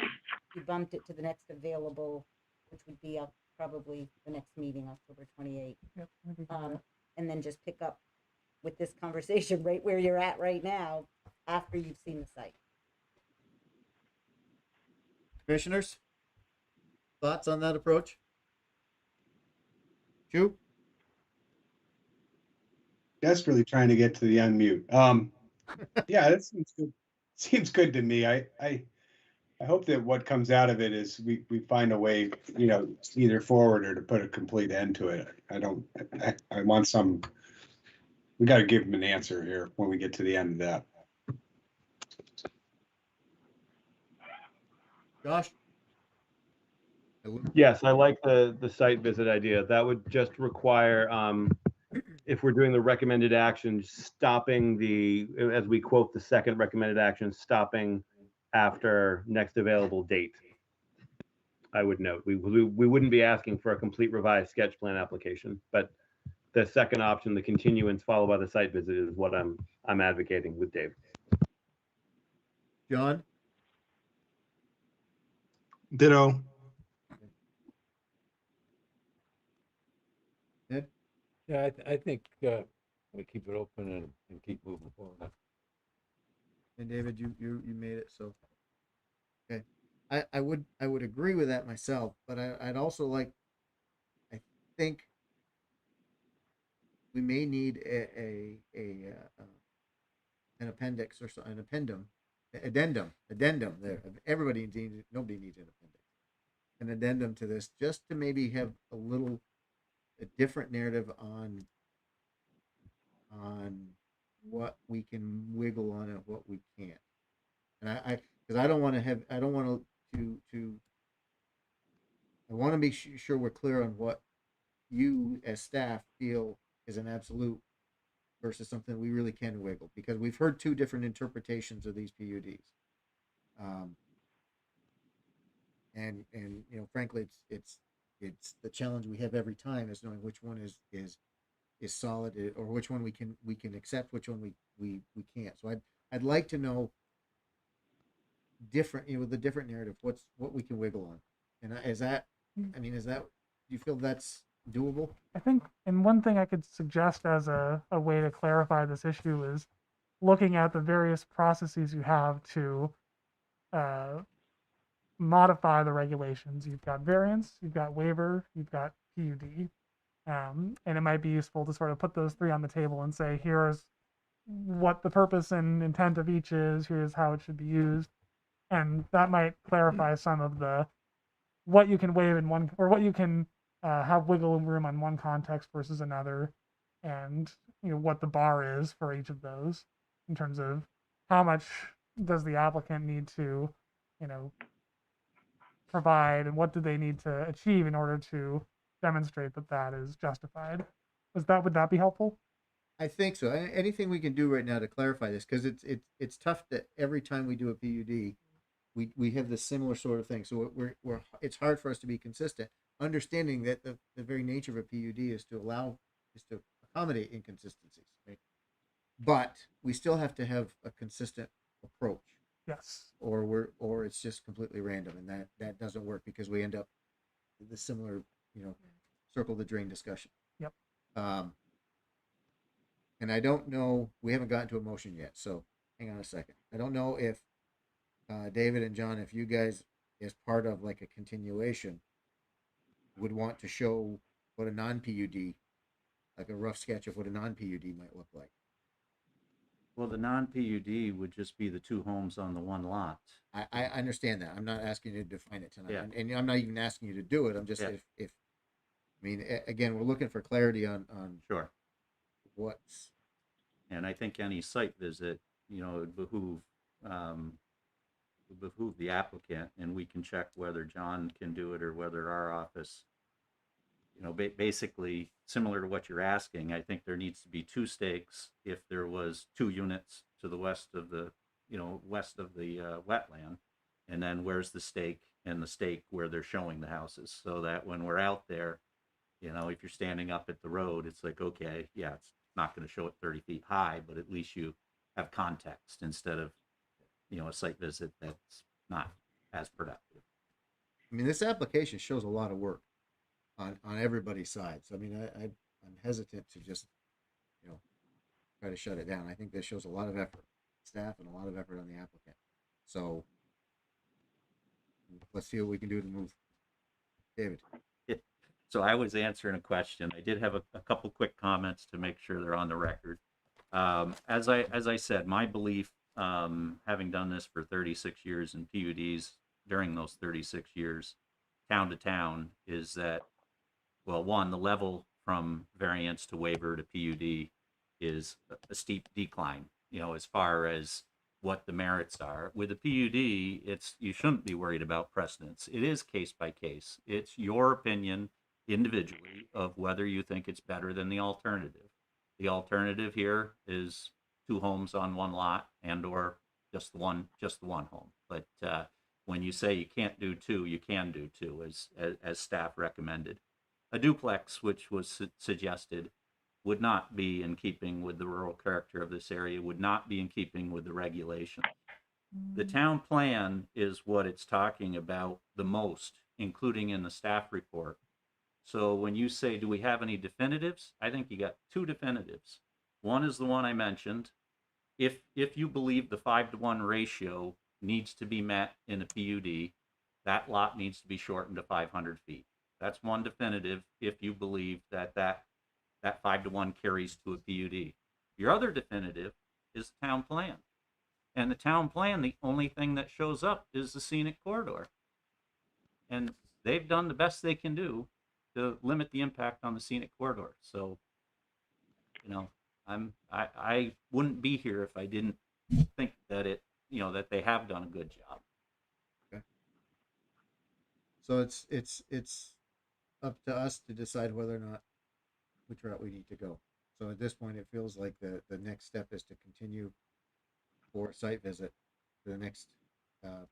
bumped it to the next available, which would be probably the next meeting, October 28th. Yep. And then just pick up with this conversation right where you're at right now after you've seen the site. Commissioners, thoughts on that approach? Drew? Desperately trying to get to the unmute. Yeah, that seems good. Seems good to me. I hope that what comes out of it is we find a way, either forward or to put a complete end to it. I want some. We got to give them an answer here when we get to the end of that. Josh? Yes, I like the site visit idea. That would just require, if we're doing the recommended action, stopping as we quote the second recommended action, stopping after next available date. I would note, we wouldn't be asking for a complete revised sketch plan application, but the second option, the continuance followed by the site visit, is what I'm advocating with Dave. John? Ditto. Ed? Yeah, I think we keep it open and keep moving forward. And David, you made it, so okay. I would agree with that myself, but I'd also like, I think we may need an appendix or an addendum there. Everybody needs, nobody needs an appendix. An addendum to this, just to maybe have a different narrative on what we can wiggle on and what we can't. And because I don't want to I want to be sure we're clear on what you as staff feel is an absolute versus something we really can wiggle, because we've heard two different interpretations of these PUDs. And you know, frankly, it's the challenge we have every time is knowing which one is solid, or which one we can accept, which one we can't. So I'd like to know different, you know, the different narrative, what we can wiggle on. And is that, I mean, do you feel that's doable? I think, and one thing I could suggest as a way to clarify this issue is looking at the various processes you have to modify the regulations. You've got variance, you've got waiver, you've got PUD. And it might be useful to sort of put those three on the table and say, here's what the purpose and intent of each is, here's how it should be used. And that might clarify some of the, what you can waive in one, or what you can have wiggle room on one context versus another, and you know what the bar is for each of those in terms of how much does the applicant need to, you know, provide, and what do they need to achieve in order to demonstrate that that is justified. Would that be helpful? I think so. Anything we can do right now to clarify this, because it's tough that every time we do a PUD, we have this similar sort of thing. So it's hard for us to be consistent, understanding that the very nature of a PUD is to accommodate inconsistencies, right? But we still have to have a consistent approach. Yes. Or it's just completely random, and that doesn't work, because we end up with the similar, you know, circle the drain discussion. Yep. And I don't know, we haven't gotten to a motion yet, so hang on a second. I don't know if David and John, if you guys, as part of like a continuation, would want to show what a non-PUD, like a rough sketch of what a non-PUD might look like. Well, the non-PUD would just be the two homes on the one lot. I understand that. I'm not asking you to define it tonight. Yeah. And I'm not even asking you to do it. I'm just, if I mean, again, we're looking for clarity on Sure. What's. And I think any site visit, you know, would behoove the applicant, and we can check whether John can do it or whether our office, you know, basically similar to what you're asking. I think there needs to be two stakes if there was two units to the west of the, you know, wetland, and then where's the stake and the stake where they're showing the houses, so that when we're out there, you know, if you're standing up at the road, it's like, okay, yeah, it's not going to show it 30 feet high, but at least you have context instead of, you know, a site visit that's not as productive. I mean, this application shows a lot of work on everybody's side. So I mean, I'm hesitant to just, you know, try to shut it down. I think this shows a lot of effort, staff, and a lot of effort on the applicant. So let's see what we can do to move. David. So I was answering a question. I did have a couple quick comments to make sure they're on the record. As I said, my belief, having done this for 36 years in PUDs during those 36 years, town to town, is that, well, one, the level from variance to waiver to PUD is a steep decline, you know, as far as what the merits are. With a PUD, you shouldn't be worried about precedence. It is case by case. It's your opinion individually of whether you think it's better than the alternative. The alternative here is two homes on one lot, and or just the one home. But when you say you can't do two, you can do two, as staff recommended. A duplex, which was suggested, would not be in keeping with the rural character of this area, would not be in keeping with the regulation. The town plan is what it's talking about the most, including in the staff report. So when you say, do we have any definitives? I think you got two definitives. One is the one I mentioned. If you believe the 5-to-1 ratio needs to be met in a PUD, that lot needs to be shortened to 500 feet. That's one definitive if you believe that 5-to-1 carries to a PUD. Your other definitive is the town plan. And the town plan, the only thing that shows up is the scenic corridor. And they've done the best they can do to limit the impact on the scenic corridor. So, you know, I wouldn't be here if I didn't think that that they have done a good job. So it's up to us to decide whether or not which route we need to go. So at this point, it feels like the next step is to continue for a site visit to the next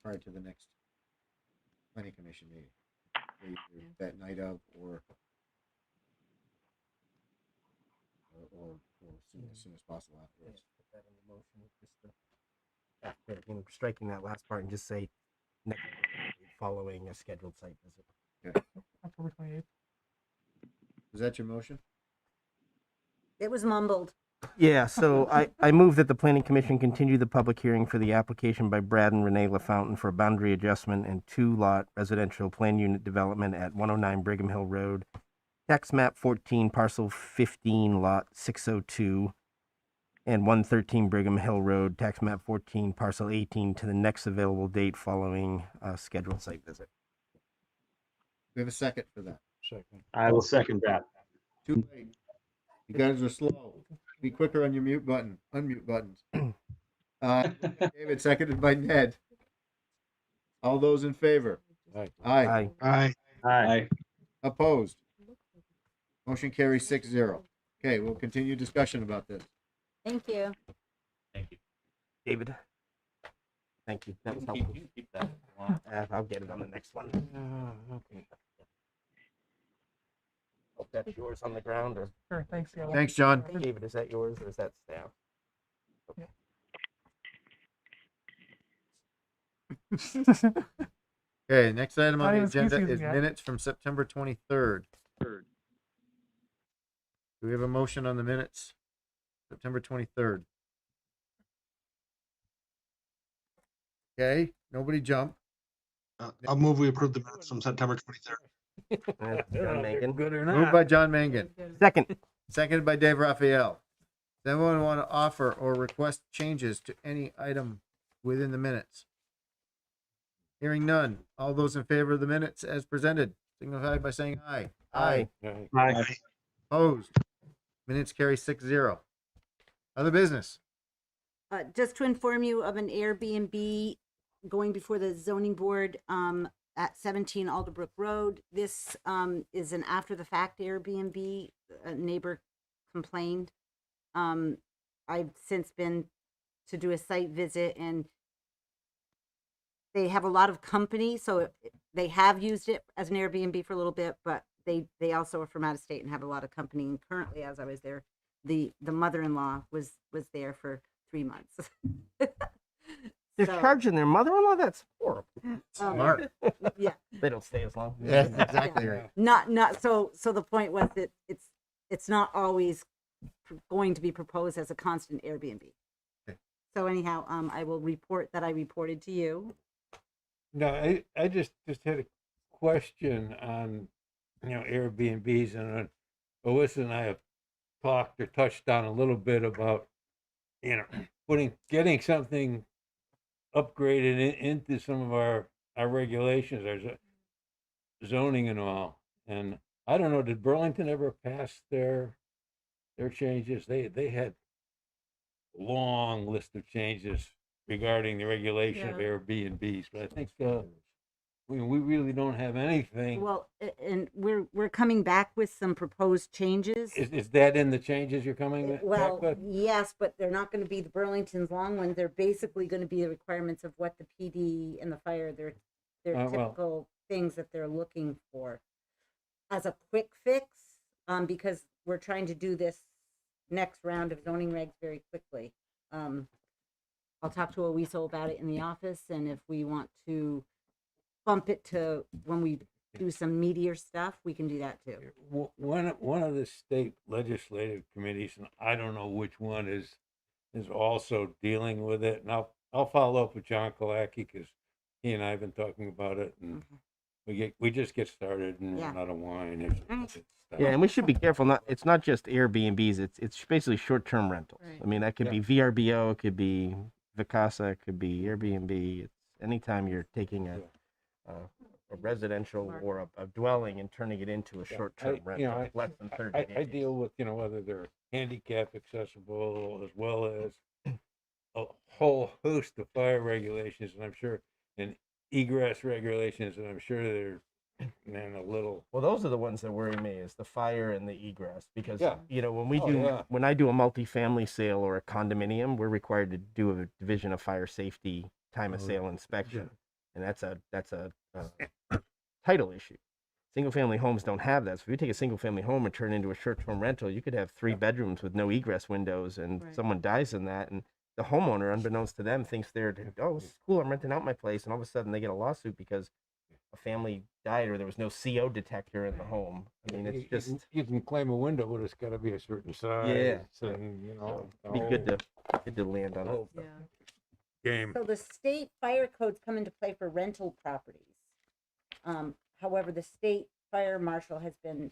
prior to the next planning commission meeting, either that night of or as soon as possible afterwards. Put that in the motion, just after striking that last part and just say next following a scheduled site visit. Okay. October 28th. Is that your motion? It was mumbled. Yeah, so I move that the planning commission continue the public hearing for the application by Brad and Renee LaFountain for a boundary adjustment and 2-lot residential plan unit development at 109 Brigham Hill Road, tax map 14, parcel 15, lot 602, and 113 Brigham Hill Road, tax map 14, parcel 18, to the next available date following a scheduled site visit. We have a second for that. Second. I will second that. Too late. You guys are slow. Be quicker on your unmute buttons. David, seconded by Ned. All those in favor? Aye. Aye. Opposed? Motion carries 6-0. Okay, we'll continue discussion about this. Thank you. Thank you. David? Thank you. That was You helpful. can keep that if you want. I'll get it on the next one. Okay. Hope that's yours on the ground, or Sure, thanks. Yeah. Thanks, John. David, is that yours or is that staff? Okay, next item Not on the even agenda species is yet. minutes from September 23rd. Do we have a motion on the minutes? September 23rd. Okay, nobody jump. I'll move we approve the minutes from September 23rd. John Mangan. Good or Moved not. by John Mangan, Second. seconded by Dave Raphael. Does anyone want to offer or request changes to any item within the minutes? Hearing none. All those in favor of the minutes as presented, signify by saying aye. Aye. Aye. Opposed? Minutes carry 6-0. Other business? Just to inform you of an Airbnb going before the zoning board at 17 Alderbrook Road. This is an after the fact Airbnb. A neighbor complained. I've since been to do a site visit, and they have a lot of company, so they have used it as an Airbnb for a little bit, but they also are from out of state and have a lot of company. And currently, as I was there, the mother-in-law was there for 3 months. They're So, charging their mother-in-law? That's horrible. Smart. yeah. They don't stay as long. Yeah, exactly right. Not so the point was that it's not always going to be proposed as a constant Airbnb. Okay. So anyhow, I will report that I reported to you. No, I just had a question on, Airbnbs, and Alyssa and I have talked or touched on a little bit about, getting something upgraded into some of our regulations, our zoning and all. And I don't know, did Burlington ever pass their changes? They had a long list of changes regarding the regulation of Yeah. Airbnbs, but I think we really don't have anything. Well, and we're coming back with some proposed changes. Is that in the changes you're coming back Well, with? yes, but they're not going to be the Burlington's long ones. They're basically going to be the requirements of what the PD and the fire, they're Well. typical things that they're looking for as a quick fix, because we're trying to do this next round of zoning regs very quickly. I'll talk to Owiso about it in the office, and if we want to bump it to when we do some meatier stuff, we can do that too. One of the state legislative committees, and I don't know which one, is also dealing with it. And I'll follow up with John Kalaki, because he and I have been talking about it, and we just get started and Yeah. run out of wine. Right. Yeah, and we should be careful. It's not just Airbnbs. It's basically short-term rentals. Right. I mean, that could be VRBO, it could be Vacasa, it could be Airbnb. It's anytime you're taking a residential or a dwelling and turning it into a short-term rental, less than 30 days. I deal with, whether they're handicap accessible as well as a whole host of fire regulations, and I'm sure, and egress regulations, and I'm sure they're, man, a little. Well, those are the ones that worry me, is the fire and the egress, because when we Oh, when I do a multifamily sale or a condominium, we're required to do a division of fire safety time of sale inspection, and that's a title issue. Single family homes don't have that. So if you take a single family home and turn it into a short term rental, you could have 3 bedrooms with no egress windows, and someone dies in that, and the homeowner, unbeknownst to them, thinks they're, oh, this is cool, I'm renting out my place, and all of a sudden they get a lawsuit because a family died or there was no CO detector in the home. I mean, it's just You can claim a window, but it's got to be a certain size. And it'd be good to land on it. Yeah. Game. So the state fire codes come into play for rental properties. However, the state fire marshal has been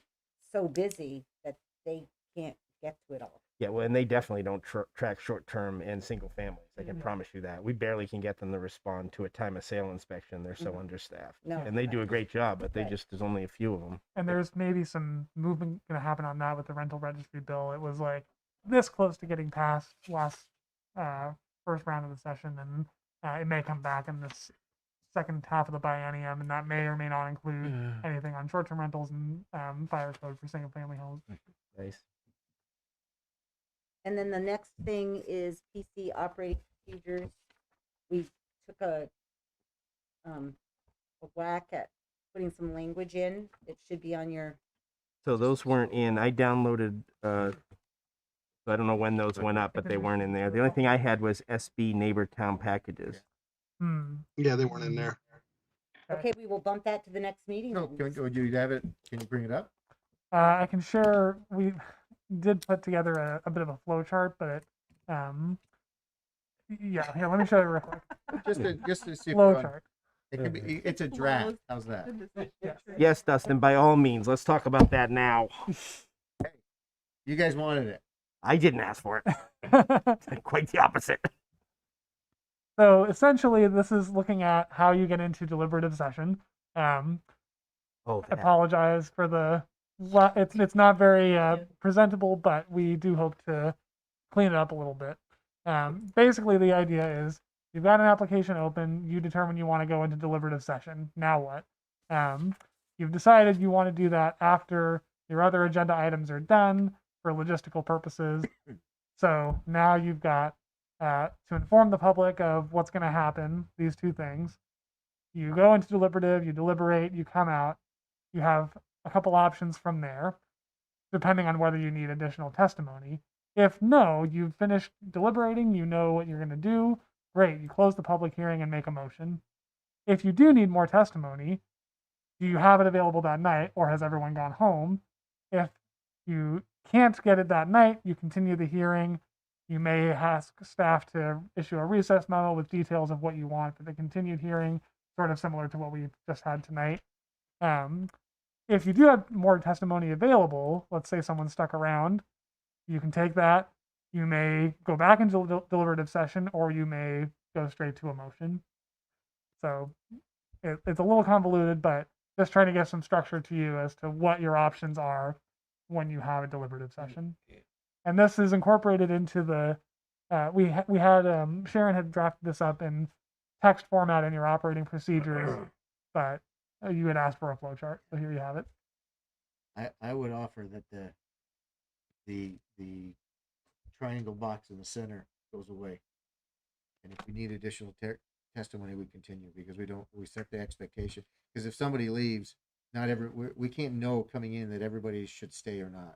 so busy that they can't get to it all. Yeah, well, and they definitely don't track short-term and single families. I can promise you that. We barely can get them to respond to a time of sale inspection. They're so understaffed. No. And they do a great job, but there's only a few of them. And there's maybe some movement going to happen on that with the rental registry bill. It was like this close to getting passed last first round of the session, and it may come back in this second half of the biennium, and that may or may not include anything on short-term rentals and fire code for single-family homes. Nice. And then the next thing is PC operating procedures. We took a whack at putting some language in. It should be on your. So those weren't in. I downloaded. So I don't know when those went up, but they weren't in there. The only thing I had was SB neighbor town packages. Yeah, they weren't in there. Okay, we will bump that to the next meeting. No, then. would you have it? Can you bring it up? I can share. We did put together a bit of a flow chart, but it, yeah, here, let me show you real quick. Just to see. Flow chart. It could be. It's a draft. How's that? Yes, Dustin. By all means, let's talk about that now. You guys wanted it. I didn't ask for it. Quite the opposite. So essentially, this is looking at how you get into deliberative session. I apologize for the. It's not very presentable, but we do hope to clean it up a little bit. Basically, the idea is you've got an application open. You determine you want to go into deliberative session. Now what? You've decided you want to do that after your other agenda items are done for logistical purposes. So now you've got to inform the public of what's going to happen, these two things. You go into deliberative, you deliberate, you come out. You have a couple options from there, depending on whether you need additional testimony. If no, you've finished deliberating, you know what you're going to do, great, you close the public hearing and make a motion. If you do need more testimony, do you have it available that night, or has everyone gone home? If you can't get it that night, you continue the hearing. You may ask staff to issue a recess memo with details of what you want for the continued hearing, sort of similar to what we just had tonight. If you do have more testimony available, let's say someone stuck around, you can take that. You may go back into deliberative session, or you may go straight to a motion. So it's a little convoluted, but just trying to get some structure to you as to what your options are when you have a deliberative session. And this is incorporated into the, Sharon had drafted this up in text format in your operating procedures, but you had asked for a flow chart, so here you have it. I would offer that the triangle box in the center goes away, and if we need additional testimony, we continue, because we set the expectation. Because if somebody leaves, we can't know coming in that everybody should stay or not.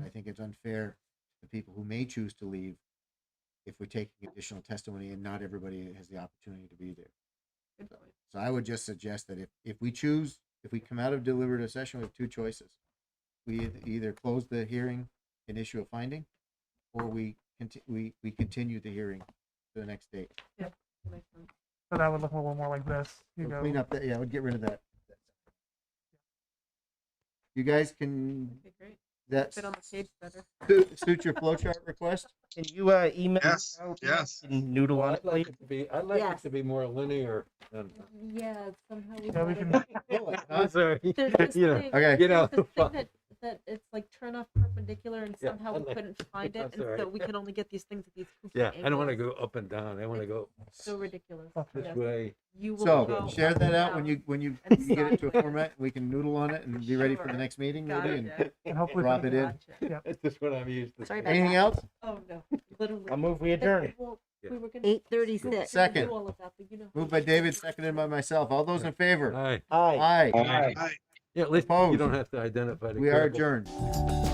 I think it's unfair to people who may choose to leave if we're taking additional testimony and not everybody has the opportunity to be there. So I would just suggest that if we come out of deliberative session, we have two choices. We either close the hearing and issue a finding, or we continue the hearing to the next date. Yep. Makes sense. So that would look a little more like this. You We'll go clean up that. Yeah, I would get rid of that. You guys can, Okay, great. that Fit on the page better. suit your flowchart request? Can you email Yes, out yes. and noodle on Well, it, I'd like please? it to be, I'd like Yes. it to be more linear than. Yeah, somehow we. Yeah, we gotta- can. I'm sorry. There's this You know, thing, Okay. you know, there's this thing that it's like turn off perpendicular and Yeah, somehow I we like- couldn't find it, that's and all so right. we can only get these things at these kooky Yeah, I don't want to angles. go up and down. I want to go So ridiculous. this Yes. way. You will So go share up that and out when down. you and get it to a sideways. format. We can noodle on it and be ready for the Sure. next meeting Got maybe it. and And hopefully drop it in. Gotcha. Yeah. That's just what I'm used to. Sorry about Anything that. else? Oh, no, literally. I'll move we But, adjourn. well, Yeah. we were gonna- 8:36. we were gonna Second. do all of that, but you know. Moved by David, seconded by myself. All those in favor? Aye. Aye. Aye. Aye. Yeah, at least you Opposed? don't have to identify the We are critical. adjourned.